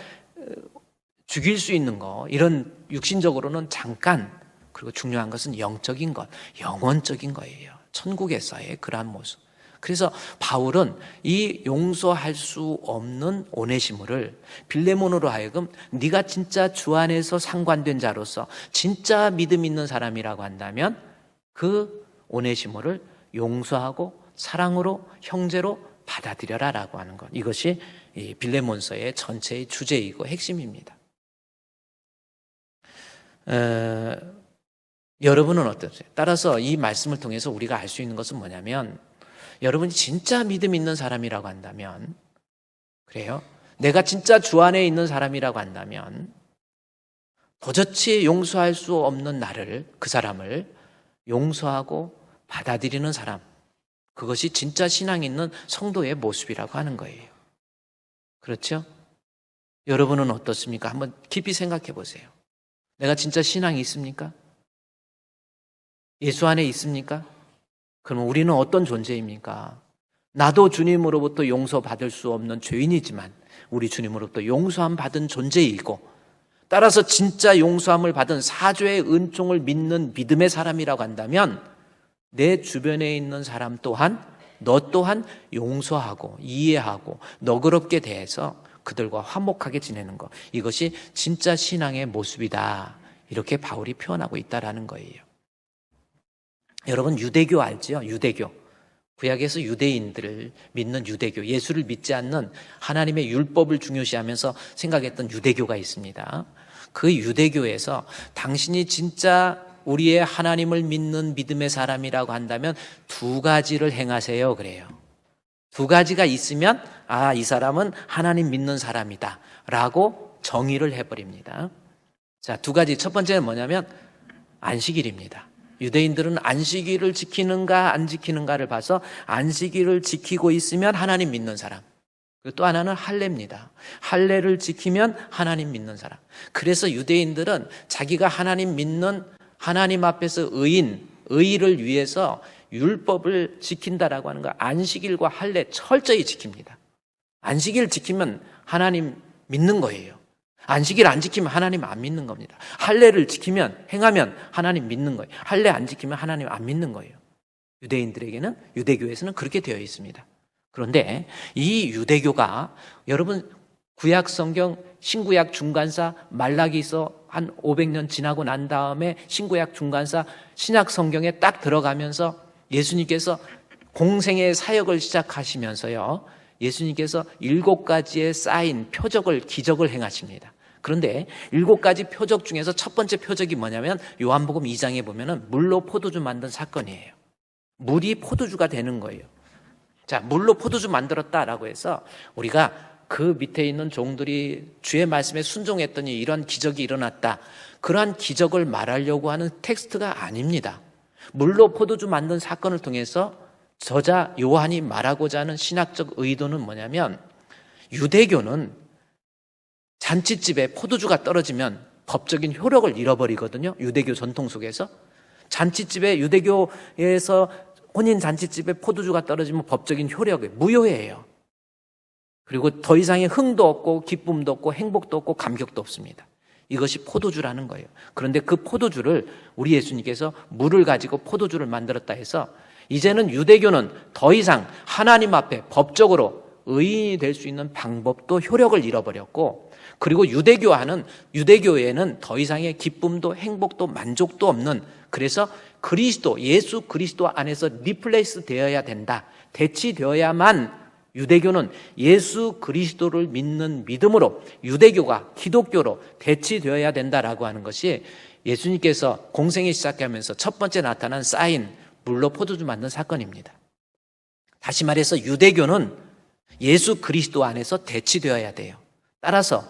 죽일 수 있는 거 이런 육신적으로는 잠깐. 그리고 중요한 것은 영적인 것, 영원적인 거예요. 천국에서의 그러한 모습. 그래서 바울은 이 용서할 수 없는 오네시모를 빌레몬으로 하여금 네가 진짜 주 안에서 상관된 자로서 진짜 믿음 있는 사람이라고 한다면 그 오네시모를 용서하고 사랑으로 형제로 받아들여라라고 하는 것. 이것이 이 빌레몬서의 전체의 주제이고 핵심입니다. 여러분은 어떠세요? 따라서 이 말씀을 통해서 우리가 알 수 있는 것은 뭐냐면, 여러분이 진짜 믿음 있는 사람이라고 한다면, 그래요? 내가 진짜 주 안에 있는 사람이라고 한다면 도저히 용서할 수 없는 나를, 그 사람을 용서하고 받아들이는 사람, 그것이 진짜 신앙 있는 성도의 모습이라고 하는 거예요. 그렇죠? 여러분은 어떻습니까? 한번 깊이 생각해 보세요. 내가 진짜 신앙이 있습니까? 예수 안에 있습니까? 그러면 우리는 어떤 존재입니까? 나도 주님으로부터 용서받을 수 없는 죄인이지만 우리 주님으로부터 용서함 받은 존재이고, 따라서 진짜 용서함을 받은 사죄의 은총을 믿는 믿음의 사람이라고 한다면 내 주변에 있는 사람 또한, 너 또한 용서하고 이해하고 너그럽게 대해서 그들과 화목하게 지내는 것, 이것이 진짜 신앙의 모습이다, 이렇게 바울이 표현하고 있다라는 거예요. 여러분, 유대교 알지요? 유대교. 구약에서 유대인들을 믿는 유대교, 예수를 믿지 않는 하나님의 율법을 중요시하면서 생각했던 유대교가 있습니다. 그 유대교에서 당신이 진짜 우리의 하나님을 믿는 믿음의 사람이라고 한다면 두 가지를 행하세요, 그래요. 두 가지가 있으면 이 사람은 하나님 믿는 사람이다 라고 정의를 해버립니다. 자, 두 가지. 첫 번째는 뭐냐면 안식일입니다. 유대인들은 안식일을 지키는가 안 지키는가를 봐서 안식일을 지키고 있으면 하나님 믿는 사람. 그리고 또 하나는 할례입니다. 할례를 지키면 하나님 믿는 사람. 그래서 유대인들은 자기가 하나님 믿는, 하나님 앞에서 의의를 위해서 율법을 지킨다라고 하는 거, 안식일과 할례 철저히 지킵니다. 안식일 지키면 하나님 믿는 거예요. 안식일 안 지키면 하나님 안 믿는 겁니다. 할례를 지키면, 행하면 하나님 믿는 거예요. 할례 안 지키면 하나님 안 믿는 거예요. 유대인들에게는, 유대교에서는 그렇게 되어 있습니다. 그런데 이 유대교가, 여러분 구약 성경 신구약 중간사 말라기서 한 500년 지나고 난 다음에 신구약 중간사 신약 성경에 딱 들어가면서 예수님께서 공생의 사역을 시작하시면서요, 예수님께서 7가지의 사인, 표적을, 기적을 행하십니다. 그런데 7가지 표적 중에서 첫 번째 표적이 뭐냐면 요한복음 2장에 보면은 물로 포도주 만든 사건이에요. 물이 포도주가 되는 거예요. 자, 물로 포도주 만들었다라고 해서 우리가 그 밑에 있는 종들이 주의 말씀에 순종했더니 이런 기적이 일어났다, 그러한 기적을 말하려고 하는 텍스트가 아닙니다. 물로 포도주 만든 사건을 통해서 저자 요한이 말하고자 하는 신학적 의도는 뭐냐면, 유대교는 잔치집에 포도주가 떨어지면 법적인 효력을 잃어버리거든요. 유대교 전통 속에서 잔치집에, 유대교에서 혼인 잔치집에 포도주가 떨어지면 법적인 효력이 무효해요. 그리고 더 이상의 흥도 없고 기쁨도 없고 행복도 없고 감격도 없습니다. 이것이 포도주라는 거예요. 그런데 그 포도주를 우리 예수님께서 물을 가지고 포도주를 만들었다 해서 이제는 유대교는 더 이상 하나님 앞에 법적으로 의인이 될 수 있는 방법도 효력을 잃어버렸고, 그리고 유대교에는 더 이상의 기쁨도 행복도 만족도 없는, 그래서 그리스도, 예수 그리스도 안에서 리플레이스 되어야 된다, 대치되어야만 유대교는 예수 그리스도를 믿는 믿음으로 유대교가 기독교로 대치되어야 된다라고 하는 것이 예수님께서 공생에 시작하면서 첫 번째 나타난 사인, 물로 포도주 만든 사건입니다. 다시 말해서 유대교는 예수 그리스도 안에서 대치되어야 돼요. 따라서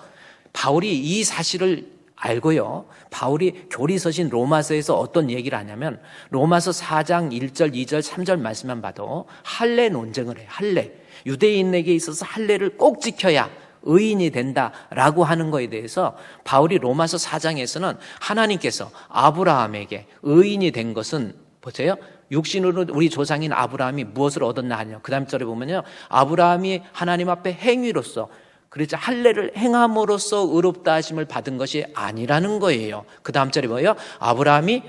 바울이 이 사실을 알고요, 바울이 교리서신 로마서에서 어떤 얘기를 하냐면 로마서 4장 1절, 2절, 3절 말씀만 봐도 할례 논쟁을 해요. 할례. 유대인에게 있어서 할례를 꼭 지켜야 의인이 된다라고 하는 것에 대해서 바울이 로마서 4장에서는 하나님께서 아브라함에게 의인이 된 것은, 보세요, 육신으로 우리 조상인 아브라함이 무엇을 얻었나 하냐, 그 다음 절에 보면요, 아브라함이 하나님 앞에 행위로서, 그래서 할례를 행함으로써 의롭다 하심을 받은 것이 아니라는 거예요. 그 다음 절에 뭐예요? 아브라함이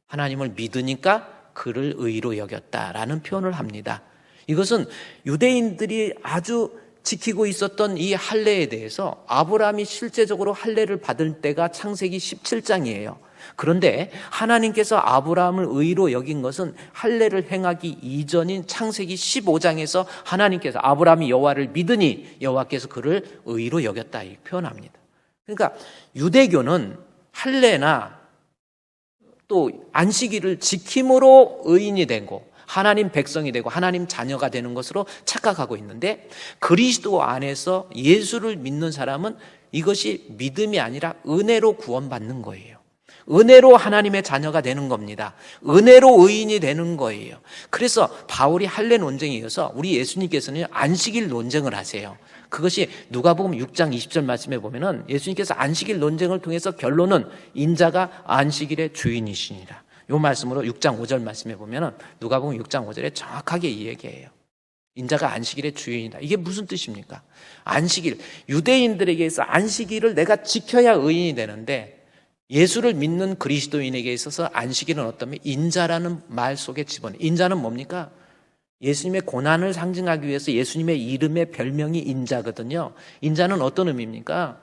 하나님을 믿으니까 그를 의로 여겼다라는 표현을 합니다. 이것은 유대인들이 아주 지키고 있었던 이 할례에 대해서 아브라함이 실제적으로 할례를 받을 때가 창세기 17장이에요. 그런데 하나님께서 아브라함을 의로 여긴 것은 할례를 행하기 이전인 창세기 15장에서 하나님께서 아브라함이 여호와를 믿으니 여호와께서 그를 의로 여겼다 이렇게 표현합니다. 그러니까 유대교는 할례나 또 안식일을 지킴으로 의인이 되고 하나님 백성이 되고 하나님 자녀가 되는 것으로 착각하고 있는데, 그리스도 안에서 예수를 믿는 사람은 이것이 믿음이 아니라 은혜로 구원받는 거예요. 은혜로 하나님의 자녀가 되는 겁니다. 은혜로 의인이 되는 거예요. 그래서 바울이 할례 논쟁에 이어서 우리 예수님께서는 안식일 논쟁을 하세요. 그것이 누가복음 6장 20절 말씀에 보면은 예수님께서 안식일 논쟁을 통해서 결론은 인자가 안식일의 주인이시니라. 이 말씀으로 6장 5절 말씀에 보면은 누가복음 6장 5절에 정확하게 이 얘기예요. 인자가 안식일의 주인이다. 이게 무슨 뜻입니까? 안식일, 유대인들에게 있어 안식일을 내가 지켜야 의인이 되는데, 예수를 믿는 그리스도인에게 있어서 안식일은 어떠면 인자라는 말 속에 집어넣어요. 인자는 뭡니까? 예수님의 고난을 상징하기 위해서 예수님의 이름의 별명이 인자거든요. 인자는 어떤 의미입니까?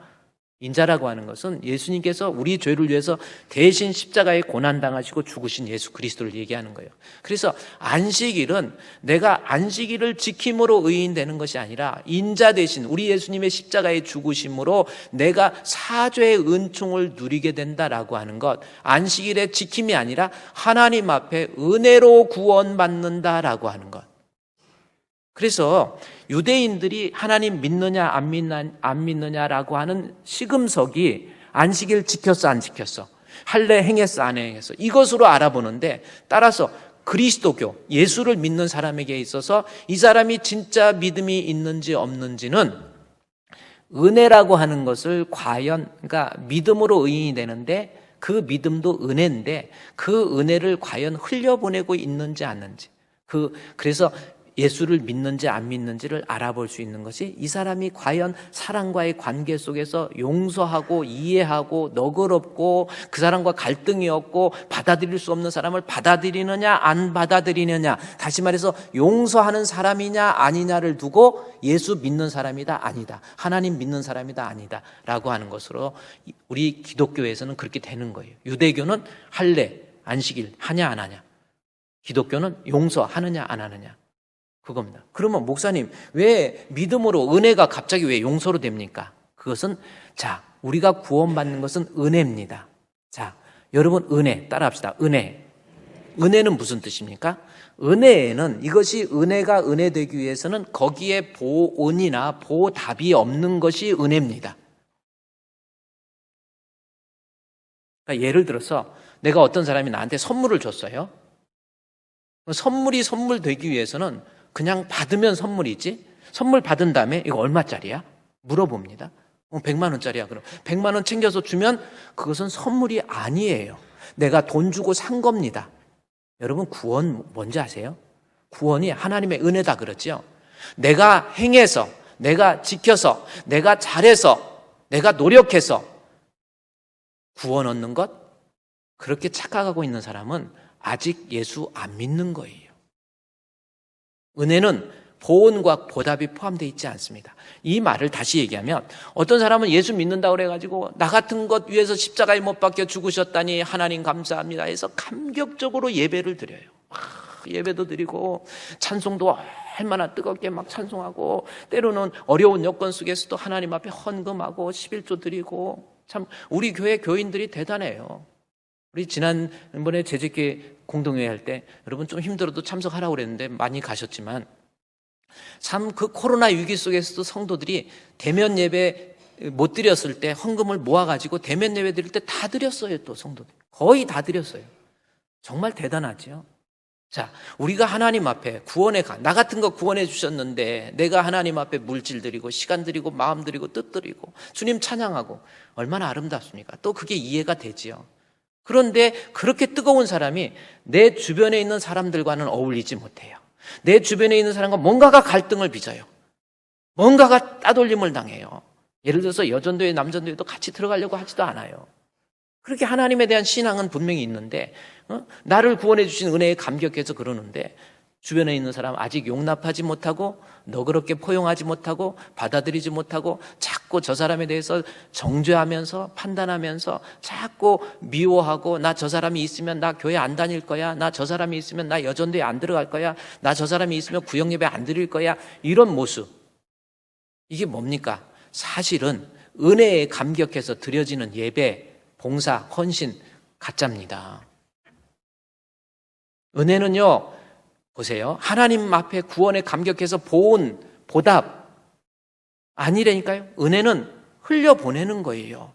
인자라고 하는 것은 예수님께서 우리 죄를 위해서 대신 십자가에 고난당하시고 죽으신 예수 그리스도를 얘기하는 거예요. 그래서 안식일은 내가 안식일을 지킴으로 의인 되는 것이 아니라 인자 대신 우리 예수님의 십자가의 죽으심으로 내가 사죄의 은총을 누리게 된다라고 하는 것, 안식일의 지킴이 아니라 하나님 앞에 은혜로 구원받는다라고 하는 것. 그래서 유대인들이 하나님 믿느냐 안 믿느냐라고 하는 시금석이 안식일 지켰어 안 지켰어, 할례 행했어 안 행했어, 이것으로 알아보는데, 따라서 그리스도교 예수를 믿는 사람에게 있어서 이 사람이 진짜 믿음이 있는지 없는지는 은혜라고 하는 것을 과연, 그러니까 믿음으로 의인이 되는데 그 믿음도 은혜인데 그 은혜를 과연 흘려보내고 있는지 않는지, 그래서 예수를 믿는지 안 믿는지를 알아볼 수 있는 것이 이 사람이 과연 사람과의 관계 속에서 용서하고 이해하고 너그럽고 그 사람과 갈등이 없고 받아들일 수 없는 사람을 받아들이느냐 안 받아들이느냐, 다시 말해서 용서하는 사람이냐 아니냐를 두고 예수 믿는 사람이다 아니다, 하나님 믿는 사람이다 아니다 라고 하는 것으로 우리 기독교에서는 그렇게 되는 거예요. 유대교는 할례, 안식일 하냐 안 하냐, 기독교는 용서하느냐 안 하느냐, 그겁니다. 그러면 목사님, 왜 믿음으로 은혜가 갑자기 왜 용서로 됩니까? 그것은, 자, 우리가 구원받는 것은 은혜입니다. 자, 여러분 은혜 따라합시다. 은혜. 은혜는 무슨 뜻입니까? 은혜에는, 이것이 은혜가 은혜되기 위해서는 거기에 보은이나 보답이 없는 것이 은혜입니다. 그러니까 예를 들어서 내가 어떤 사람이 나한테 선물을 줬어요. 선물이 선물 되기 위해서는 그냥 받으면 선물이지, 선물 받은 다음에 이거 얼마짜리야? 물어봅니다. 100만 원짜리야. 그럼 100만 원 챙겨서 주면 그것은 선물이 아니에요. 내가 돈 주고 산 겁니다. 여러분, 구원 뭔지 아세요? 구원이 하나님의 은혜다 그랬죠. 내가 행해서, 내가 지켜서, 내가 잘해서, 내가 노력해서 구원 얻는 것, 그렇게 착각하고 있는 사람은 아직 예수 안 믿는 거예요. 은혜는 보온과 보답이 포함되어 있지 않습니다. 이 말을 다시 얘기하면, 어떤 사람은 예수 믿는다고 그래가지고 나 같은 것 위해서 십자가에 못 박혀 죽으셨다니 하나님 감사합니다 해서 감격적으로 예배를 드려요. 예배도 드리고 찬송도 얼마나 뜨겁게 막 찬송하고, 때로는 어려운 여건 속에서도 하나님 앞에 헌금하고 11조 드리고, 참 우리 교회 교인들이 대단해요. 우리 지난번에 재직기 공동회의 할 때 여러분 좀 힘들어도 참석하라고 그랬는데 많이 가셨지만, 참 그 코로나 위기 속에서도 성도들이 대면 예배 못 드렸을 때 헌금을 모아가지고 대면 예배 드릴 때 다 드렸어요. 또 성도들 거의 다 드렸어요. 정말 대단하죠. 자, 우리가 하나님 앞에 구원에 나 같은 거 구원해 주셨는데 내가 하나님 앞에 물질 드리고 시간 드리고 마음 드리고 뜻 드리고 주님 찬양하고 얼마나 아름답습니까? 또 그게 이해가 되지요. 그런데 그렇게 뜨거운 사람이 내 주변에 있는 사람들과는 어울리지 못해요. 내 주변에 있는 사람과 뭔가가 갈등을 빚어요. 뭔가가 따돌림을 당해요. 예를 들어서 여전도회 남전도회도 같이 들어가려고 하지도 않아요. 그렇게 하나님에 대한 신앙은 분명히 있는데 나를 구원해 주신 은혜에 감격해서 그러는데, 주변에 있는 사람 아직 용납하지 못하고 너그럽게 포용하지 못하고 받아들이지 못하고 자꾸 저 사람에 대해서 정죄하면서 판단하면서 자꾸 미워하고 나 저 사람이 있으면 나 교회 안 다닐 거야. 나 저 사람이 있으면 나 여전도에 안 들어갈 거야. 나 저 사람이 있으면 구역예배 안 드릴 거야. 이런 모습. 이게 뭡니까? 사실은 은혜에 감격해서 드려지는 예배, 봉사, 헌신 가짜입니다. 은혜는요, 보세요. 하나님 앞에 구원에 감격해서 본 보답 아니라니까요. 은혜는 흘려보내는 거예요.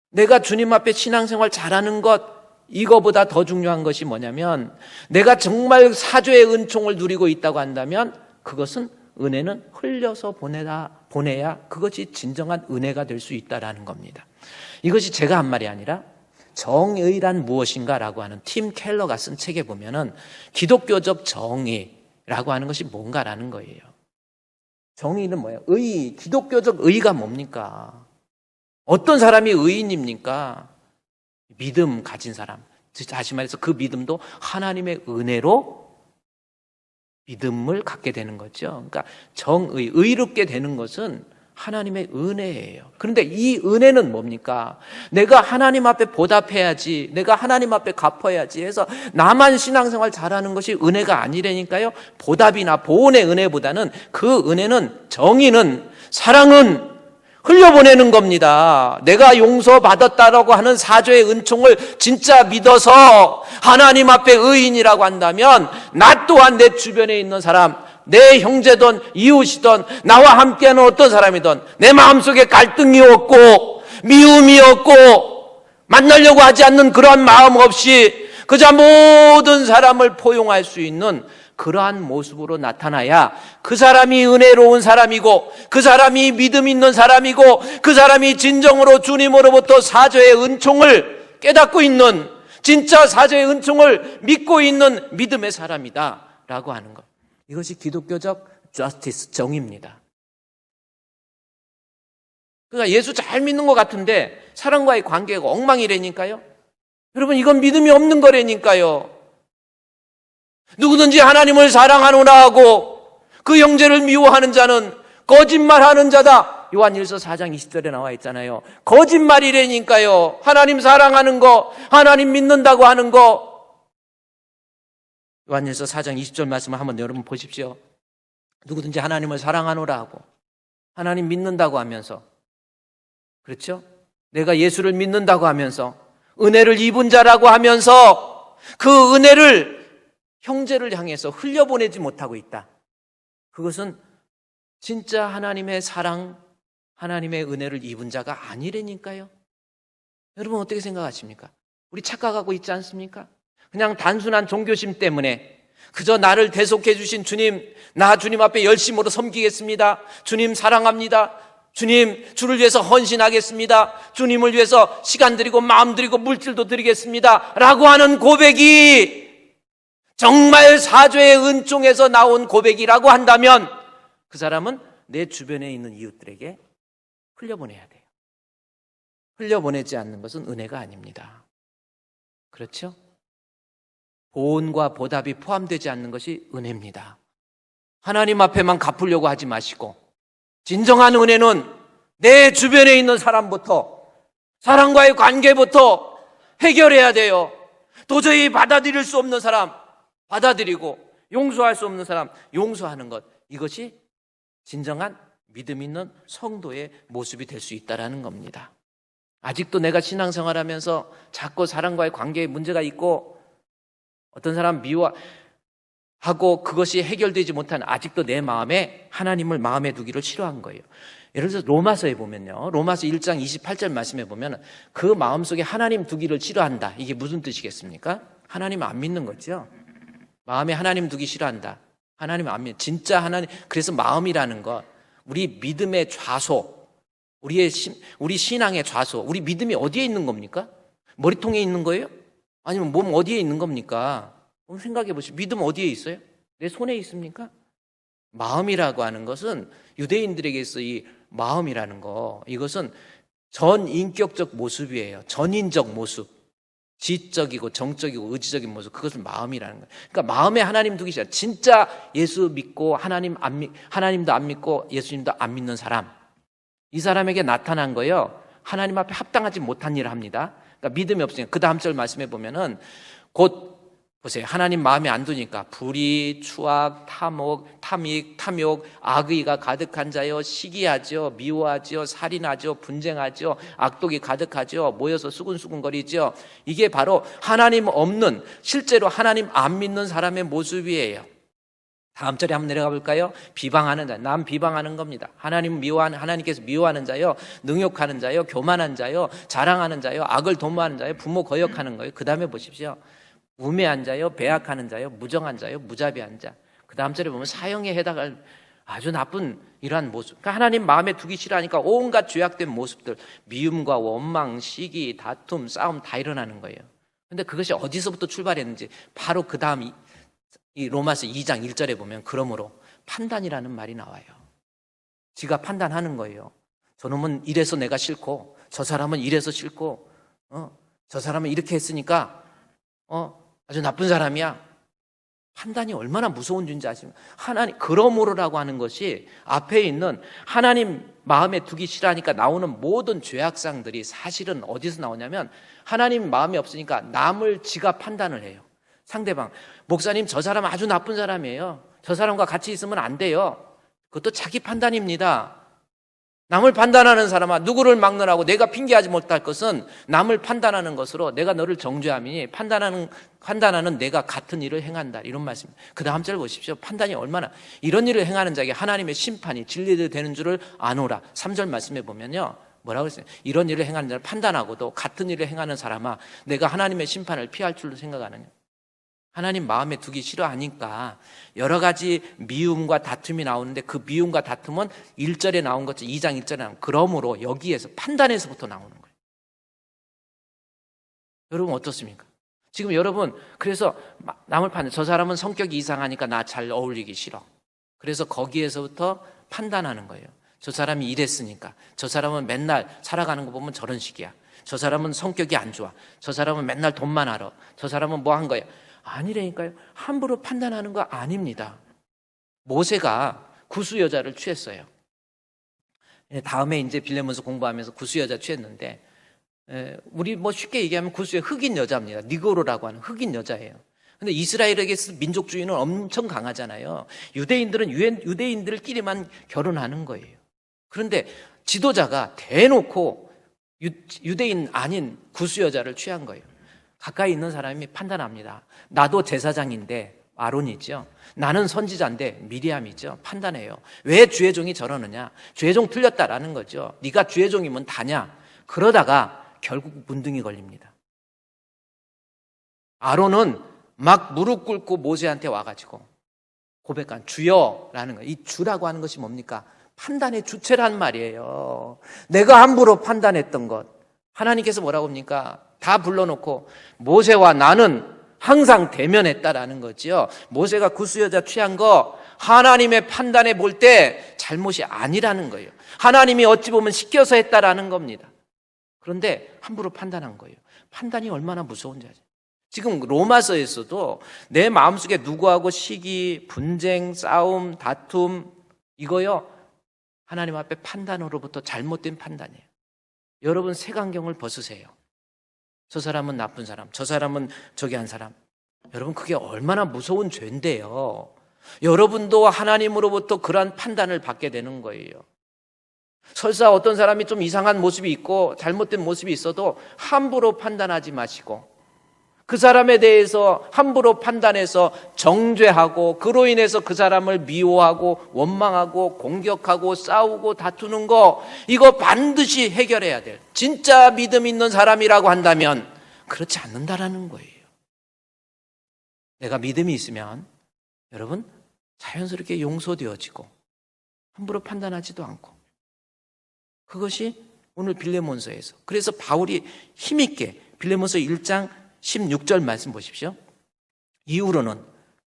내가 주님 앞에 신앙생활 잘하는 것, 이거보다 더 중요한 것이 뭐냐면 내가 정말 사죄의 은총을 누리고 있다고 한다면 그것은 은혜는 흘려서 보내야 그것이 진정한 은혜가 될 수 있다라는 겁니다. 이것이 제가 한 말이 아니라 정의란 무엇인가라고 하는 팀 켈러가 쓴 책에 보면은 기독교적 정의라고 하는 것이 뭔가라는 거예요. 정의는 뭐예요? 의, 기독교적 의가 뭡니까? 어떤 사람이 의인입니까? 믿음 가진 사람. 다시 말해서 그 믿음도 하나님의 은혜로 믿음을 갖게 되는 거죠. 그러니까 정의, 의롭게 되는 것은 하나님의 은혜예요. 그런데 이 은혜는 뭡니까? 내가 하나님 앞에 보답해야지, 내가 하나님 앞에 갚아야지 해서 나만 신앙생활 잘하는 것이 은혜가 아니라니까요. 보답이나 보온의 은혜보다는 그 은혜는, 정의는, 사랑은 흘려보내는 겁니다. 내가 용서받았다라고 하는 사죄의 은총을 진짜 믿어서 하나님 앞에 의인이라고 한다면 나 또한 내 주변에 있는 사람, 내 형제든 이웃이든 나와 함께하는 어떤 사람이든 내 마음속에 갈등이 없고 미움이 없고 만나려고 하지 않는 그러한 마음 없이 그저 모든 사람을 포용할 수 있는 그러한 모습으로 나타나야 그 사람이 은혜로운 사람이고 그 사람이 믿음 있는 사람이고 그 사람이 진정으로 주님으로부터 사죄의 은총을 깨닫고 있는, 진짜 사죄의 은총을 믿고 있는 믿음의 사람이다 라고 하는 것. 이것이 기독교적 저스티스, 정의입니다. 그러니까 예수 잘 믿는 것 같은데 사람과의 관계가 엉망이라니까요. 여러분, 이건 믿음이 없는 거라니까요. 누구든지 하나님을 사랑하노라 하고 그 형제를 미워하는 자는 거짓말하는 자다. 요한일서 4장 20절에 나와 있잖아요. 거짓말이라니까요. 하나님 사랑하는 거, 하나님 믿는다고 하는 거. 요한일서 4장 20절 말씀을 한번 여러분 보십시오. 누구든지 하나님을 사랑하노라 하고 하나님 믿는다고 하면서, 그렇죠? 내가 예수를 믿는다고 하면서 은혜를 입은 자라고 하면서 그 은혜를 형제를 향해서 흘려보내지 못하고 있다. 그것은 진짜 하나님의 사랑, 하나님의 은혜를 입은 자가 아니라니까요. 여러분 어떻게 생각하십니까? 우리 착각하고 있지 않습니까? 그냥 단순한 종교심 때문에 그저 나를 대속해 주신 주님, 나 주님 앞에 열심으로 섬기겠습니다. 주님 사랑합니다. 주님, 주를 위해서 헌신하겠습니다. 주님을 위해서 시간 드리고 마음 드리고 물질도 드리겠습니다 라고 하는 고백이 정말 사죄의 은총에서 나온 고백이라고 한다면 그 사람은 내 주변에 있는 이웃들에게 흘려보내야 돼요. 흘려보내지 않는 것은 은혜가 아닙니다. 그렇죠? 보온과 보답이 포함되지 않는 것이 은혜입니다. 하나님 앞에만 갚으려고 하지 마시고 진정한 은혜는 내 주변에 있는 사람부터, 사람과의 관계부터 해결해야 돼요. 도저히 받아들일 수 없는 사람 받아들이고 용서할 수 없는 사람 용서하는 것, 이것이 진정한 믿음 있는 성도의 모습이 될 수 있다는 겁니다. 아직도 내가 신앙생활하면서 자꾸 사람과의 관계에 문제가 있고 어떤 사람 미워하고 그것이 해결되지 못한, 아직도 내 마음에 하나님을 마음에 두기를 싫어한 거예요. 예를 들어서 로마서에 보면요, 로마서 1장 28절 말씀에 보면 그 마음속에 하나님 두기를 싫어한다. 이게 무슨 뜻이겠습니까? 하나님 안 믿는 거죠. 마음에 하나님 두기 싫어한다. 하나님 안 믿는, 진짜 하나님. 그래서 마음이라는 것, 우리 믿음의 좌소, 우리 신앙의 좌소, 우리 믿음이 어디에 있는 겁니까? 머리통에 있는 거예요? 아니면 몸 어디에 있는 겁니까? 한번 생각해 보시죠. 믿음 어디에 있어요? 내 손에 있습니까? 마음이라고 하는 것은 유대인들에게서 이 마음이라는 거, 이것은 전인격적 모습이에요. 전인적 모습. 지적이고 정적이고 의지적인 모습, 그것은 마음이라는 거예요. 그러니까 마음에 하나님 두기 시작. 진짜 예수 믿고 하나님도 안 믿고 예수님도 안 믿는 사람, 이 사람에게 나타난 거예요. 하나님 앞에 합당하지 못한 일을 합니다. 그러니까 믿음이 없으니까. 그 다음 절 말씀해 보면은 곧 보세요. 하나님 마음에 안 두니까 불의, 추악, 탐욕, 악의가 가득한 자요, 시기하죠, 미워하죠, 살인하죠, 분쟁하죠, 악독이 가득하죠, 모여서 수군수군거리죠. 이게 바로 하나님 없는, 실제로 하나님 안 믿는 사람의 모습이에요. 다음 절에 한번 내려가 볼까요? 비방하는 자, 남 비방하는 겁니다. 하나님께서 미워하는 자요, 능욕하는 자요, 교만한 자요, 자랑하는 자요, 악을 도모하는 자요, 부모 거역하는 거예요. 그 다음에 보십시오. 우매한 자요, 배악하는 자요, 무정한 자요, 무자비한 자. 그 다음 절에 보면 사형에 해당할 아주 나쁜 이러한 모습. 그러니까 하나님 마음에 두기 싫어하니까 온갖 죄악된 모습들, 미움과 원망, 시기, 다툼, 싸움 다 일어나는 거예요. 그런데 그것이 어디서부터 출발했는지 바로 그 다음 이 로마서 2장 1절에 보면 그러므로 판단이라는 말이 나와요. 지가 판단하는 거예요. 저놈은 이래서 내가 싫고, 저 사람은 이래서 싫고, 저 사람은 이렇게 했으니까 아주 나쁜 사람이야. 판단이 얼마나 무서운 줄인지 아십니까? 하나님, 그러므로라고 하는 것이 앞에 있는 하나님 마음에 두기 싫어하니까 나오는 모든 죄악상들이 사실은 어디서 나오냐면 하나님 마음이 없으니까 남을 지가 판단을 해요. 상대방, 목사님 저 사람 아주 나쁜 사람이에요. 저 사람과 같이 있으면 안 돼요. 그것도 자기 판단입니다. 남을 판단하는 사람아, 누구를 막느라고 내가 핑계하지 못할 것은 남을 판단하는 것으로 내가 너를 정죄함이니 판단하는 내가 같은 일을 행한다. 이런 말씀입니다. 그 다음 절 보십시오. 판단이 얼마나, 이런 일을 행하는 자에게 하나님의 심판이 진리대로 되는 줄을 아노라. 3절 말씀해 보면요, 뭐라고 했어요? 이런 일을 행하는 자를 판단하고도 같은 일을 행하는 사람아, 내가 하나님의 심판을 피할 줄로 생각하느냐. 하나님 마음에 두기 싫어하니까 여러 가지 미움과 다툼이 나오는데, 그 미움과 다툼은 1절에 나온 것처럼 2장 1절에 나온, 그러므로 여기에서 판단에서부터 나오는 거예요. 여러분 어떻습니까? 지금 여러분 그래서 남을 판단, 저 사람은 성격이 이상하니까 나 잘 어울리기 싫어. 그래서 거기에서부터 판단하는 거예요. 저 사람이 이랬으니까, 저 사람은 맨날 살아가는 거 보면 저런 식이야, 저 사람은 성격이 안 좋아, 저 사람은 맨날 돈만 알아, 저 사람은 뭐 한 거야. 아니라니까요. 함부로 판단하는 거 아닙니다. 모세가 구수 여자를 취했어요. 다음에 이제 빌레몬서 공부하면서 구수 여자 취했는데, 우리 뭐 쉽게 얘기하면 구수의 흑인 여자입니다. 니고로라고 하는 흑인 여자예요. 근데 이스라엘에게서 민족주의는 엄청 강하잖아요. 유대인들은 유대인들끼리만 결혼하는 거예요. 그런데 지도자가 대놓고 유대인 아닌 구수 여자를 취한 거예요. 가까이 있는 사람이 판단합니다. 나도 제사장인데 아론이죠. 나는 선지자인데 미리암이죠. 판단해요. 왜 주의 종이 저러느냐? 주의 종 틀렸다라는 거죠. 네가 주의 종이면 다냐? 그러다가 결국 문둥이 걸립니다. 아론은 막 무릎 꿇고 모세한테 와가지고 고백한 주여라는 거예요. 이 주라고 하는 것이 뭡니까? 판단의 주체란 말이에요. 내가 함부로 판단했던 것, 하나님께서 뭐라고 합니까? 다 불러놓고 모세와 나는 항상 대면했다라는 거지요. 모세가 구수 여자 취한 거 하나님의 판단에 볼 때 잘못이 아니라는 거예요. 하나님이 어찌 보면 시켜서 했다라는 겁니다. 그런데 함부로 판단한 거예요. 판단이 얼마나 무서운지 아세요? 지금 로마서에서도 내 마음속에 누구하고 시기, 분쟁, 싸움, 다툼, 이거요, 하나님 앞에 판단으로부터 잘못된 판단이에요. 여러분 색안경을 벗으세요. 저 사람은 나쁜 사람, 저 사람은 저기 한 사람. 여러분 그게 얼마나 무서운 죄인데요. 여러분도 하나님으로부터 그러한 판단을 받게 되는 거예요. 설사 어떤 사람이 좀 이상한 모습이 있고 잘못된 모습이 있어도 함부로 판단하지 마시고, 그 사람에 대해서 함부로 판단해서 정죄하고 그로 인해서 그 사람을 미워하고 원망하고 공격하고 싸우고 다투는 거, 이거 반드시 해결해야 될, 진짜 믿음 있는 사람이라고 한다면 그렇지 않는다라는 거예요. 내가 믿음이 있으면 여러분 자연스럽게 용서되어지고 함부로 판단하지도 않고, 그것이 오늘 빌레몬서에서, 그래서 바울이 힘있게 빌레몬서 1장 16절 말씀 보십시오. 이후로는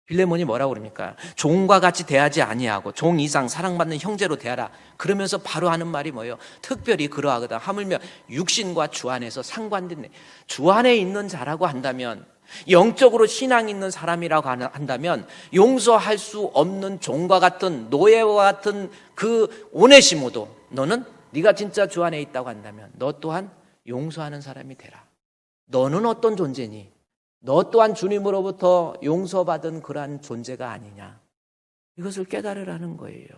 빌레몬이 뭐라고 그럽니까? 종과 같이 대하지 아니하고 종 이상 사랑받는 형제로 대하라. 그러면서 바로 하는 말이 뭐예요? 특별히 그러하거든. 하물며 육신과 주 안에서 상관됐네. 주 안에 있는 자라고 한다면, 영적으로 신앙 있는 사람이라고 한다면 용서할 수 없는 종과 같은 노예와 같은 그 오네시모도 너는 네가 진짜 주 안에 있다고 한다면 너 또한 용서하는 사람이 되라. 너는 어떤 존재니? 너 또한 주님으로부터 용서받은 그러한 존재가 아니냐. 이것을 깨달으라는 거예요.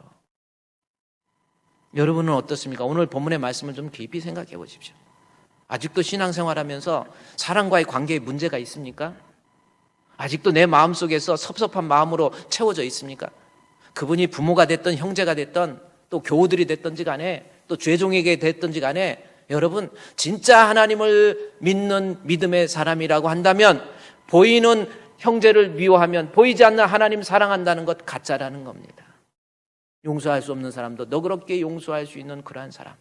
여러분은 어떻습니까? 오늘 본문의 말씀을 좀 깊이 생각해 보십시오. 아직도 신앙생활하면서 사람과의 관계에 문제가 있습니까? 아직도 내 마음속에서 섭섭한 마음으로 채워져 있습니까? 그분이 부모가 됐든 형제가 됐든 또 교우들이 됐든지 간에 또 죄종에게 됐든지 간에 여러분 진짜 하나님을 믿는 믿음의 사람이라고 한다면 보이는 형제를 미워하면 보이지 않는 하나님 사랑한다는 것 가짜라는 겁니다. 용서할 수 없는 사람도 너그럽게 용서할 수 있는 그러한 사람,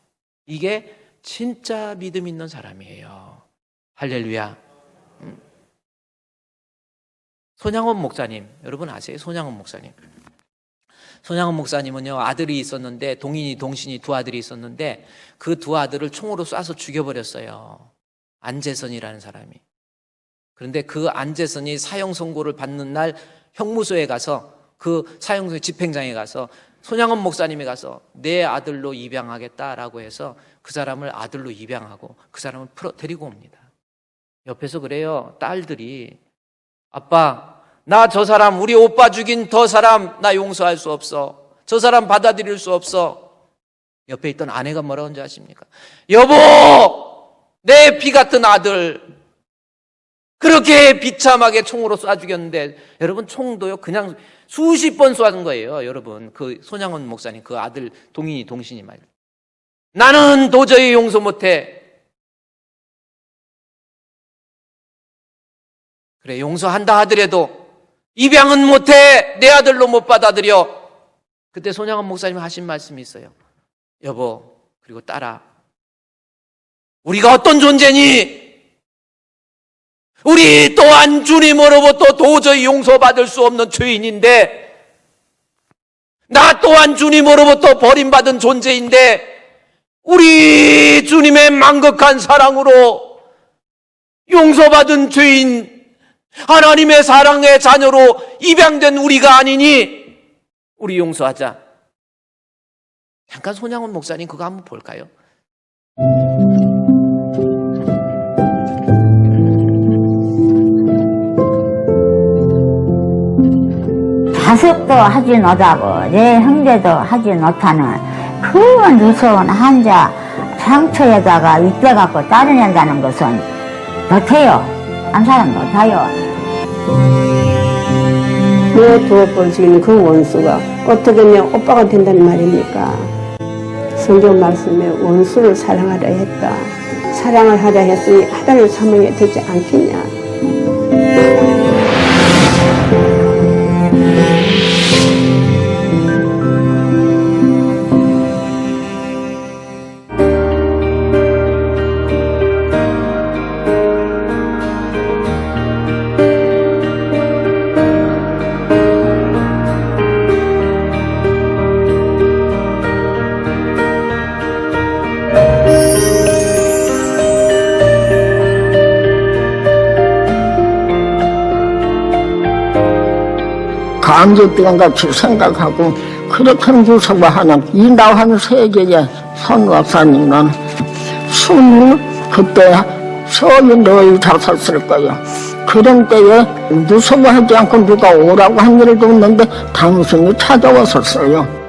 이게 진짜 믿음 있는 사람이에요. 할렐루야. 손양원 목사님, 여러분 아세요? 손양원 목사님. 손양원 목사님은요, 아들이 있었는데, 동인이 동신이 두 아들이 있었는데 그 두 아들을 총으로 쏴서 죽여버렸어요. 안재선이라는 사람이. 그런데 그 안재선이 사형 선고를 받는 날 형무소에 가서, 그 사형소 집행장에 가서 손양원 목사님이 가서 내 아들로 입양하겠다라고 해서 그 사람을 아들로 입양하고 그 사람을 데리고 옵니다. 옆에서 그래요. 딸들이, 아빠, 나 저 사람, 우리 오빠 죽인 저 사람 나 용서할 수 없어. 저 사람 받아들일 수 없어. 옆에 있던 아내가 뭐라고 하는지 아십니까? 여보, 내 피 같은 아들 그렇게 비참하게 총으로 쏴 죽였는데, 여러분 총도요 그냥 수십 번 쏘는 거예요. 여러분 그 손양원 목사님 그 아들 동인이 동신이 말, 나는 도저히 용서 못해. 그래, 용서한다 하더라도 입양은 못해. 내 아들로 못 받아들여. 그때 손양원 목사님 하신 말씀이 있어요. 여보, 그리고 딸아, 우리가 어떤 존재니? 우리 또한 주님으로부터 도저히 용서받을 수 없는 죄인인데, 나 또한 주님으로부터 버림받은 존재인데, 우리 주님의 만극한 사랑으로 용서받은 죄인, 하나님의 사랑의 자녀로 입양된 우리가 아니니 우리 용서하자. 잠깐 손양원 목사님 그거 한번 볼까요? 자식도 하지 못하고 내 형제도 하지 못하는 그 무서운 한자 상처에다가 입혀갖고 따르낸다는 것은 못해요. 한 사람 못해요. 내 두어볼 수 있는 그 원수가 어떻게 내 오빠가 된다는 말입니까? 성경 말씀에 원수를 사랑하라 했다. 사랑을 하자 했으니 하나님 사명에 되지 않겠냐. 강제병 같이 생각하고 그렇게 무서워하는 이 나한 세계의 선박사님은 숨을 그때 서이 너희 잡았을 거예요. 그런 때에 무서워하지 않고 누가 오라고 한 일도 없는데 당신이 찾아왔었어요.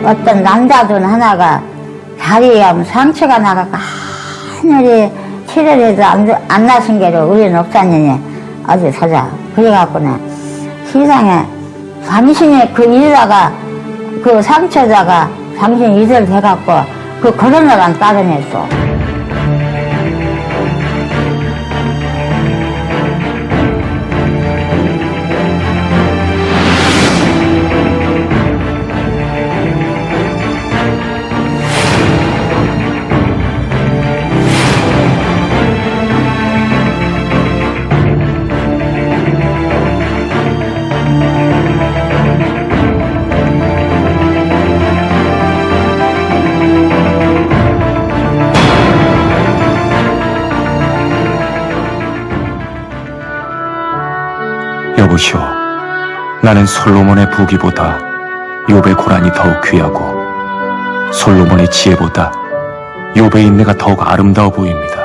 어떤 남자분 하나가 다리에 상처가 나가고 하늘이 치료해도 안 나신 게로 우리 목사님이 어디 사자. 그래갖고는 세상에 당신이 그 일다가 그 상처자가 당신 이대로 돼갖고 그 코로나랑 따라냈어. 여보시오, 나는 솔로몬의 부귀보다 욥의 고난이 더욱 귀하고 솔로몬의 지혜보다 욥의 인내가 더욱 아름다워 보입니다.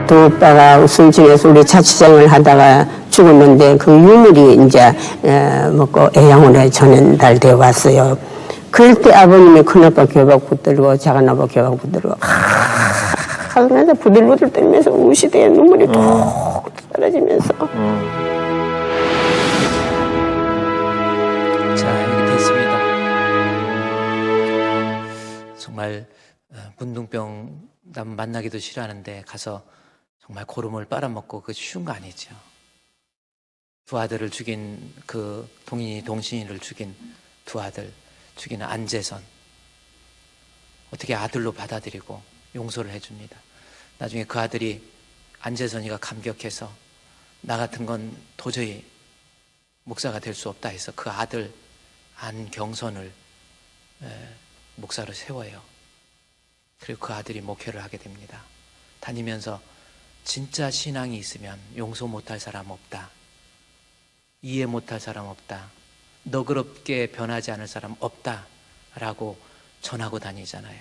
또 오빠가 우순집에서 우리 자취생을 하다가 죽었는데 그 유물이 이제 먹고 애양원에 전달되어 왔어요. 그럴 때 아버님이 큰아빠 겨박 붙들고 작은아빠 겨박 붙들고 하면서 부들부들 떨면서 우시대에 눈물이 뚝 떨어지면서 자, 이렇게 됐습니다. 정말 문둥병 남 만나기도 싫어하는데 가서 정말 고름을 빨아먹고 그 쉬운 거 아니죠. 두 아들을 죽인 그 동신이를 죽인 두 아들 죽인 안재선 어떻게 아들로 받아들이고 용서를 해줍니다. 나중에 그 아들이 안재선이가 감격해서 나 같은 건 도저히 목사가 될 수 없다 해서 그 아들 안경선을 목사로 세워요. 그리고 그 아들이 목회를 하게 됩니다. 다니면서 진짜 신앙이 있으면 용서 못할 사람 없다. 이해 못할 사람 없다. 너그럽게 변하지 않을 사람 없다. 라고 전하고 다니잖아요.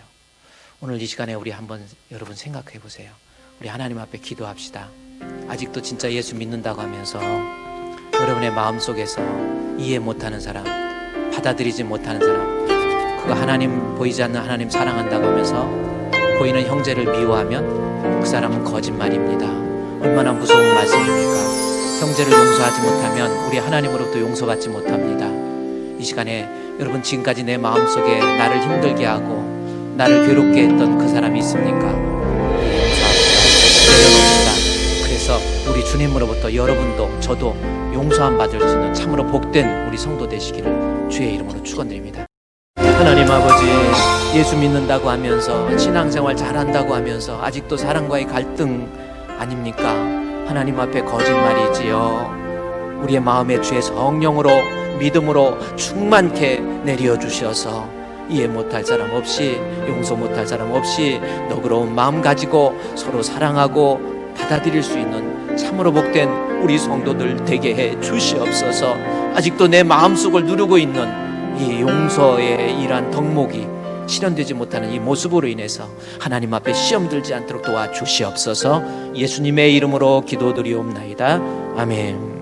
오늘 이 시간에 우리 한번 여러분 생각해 보세요. 우리 하나님 앞에 기도합시다. 아직도 진짜 예수 믿는다고 하면서 여러분의 마음속에서 이해 못하는 사람, 받아들이지 못하는 사람, 그거 하나님 보이지 않는 하나님 사랑한다고 하면서 보이는 형제를 미워하면 그 사람은 거짓말입니다. 얼마나 무서운 말씀입니까? 형제를 용서하지 못하면 우리 하나님으로부터 용서받지 못합니다. 이 시간에 여러분 지금까지 내 마음속에 나를 힘들게 하고 나를 괴롭게 했던 그 사람이 있습니까? 내려놓읍시다. 그래서 우리 주님으로부터 여러분도 저도 용서함 받을 수 있는 참으로 복된 우리 성도 되시기를 주의 이름으로 축원드립니다. 하나님 아버지, 예수 믿는다고 하면서 신앙생활 잘한다고 하면서 아직도 사랑과의 갈등 아닙니까? 하나님 앞에 거짓말이지요. 우리의 마음에 주의 성령으로 믿음으로 충만케 내려주셔서 이해 못할 사람 없이 용서 못할 사람 없이 너그러운 마음 가지고 서로 사랑하고 받아들일 수 있는 참으로 복된 우리 성도들 되게 해 주시옵소서. 아직도 내 마음속을 누르고 있는 이 용서의 이러한 덕목이 실현되지 못하는 이 모습으로 인해서 하나님 앞에 시험 들지 않도록 도와주시옵소서. 예수님의 이름으로 기도드리옵나이다. 아멘.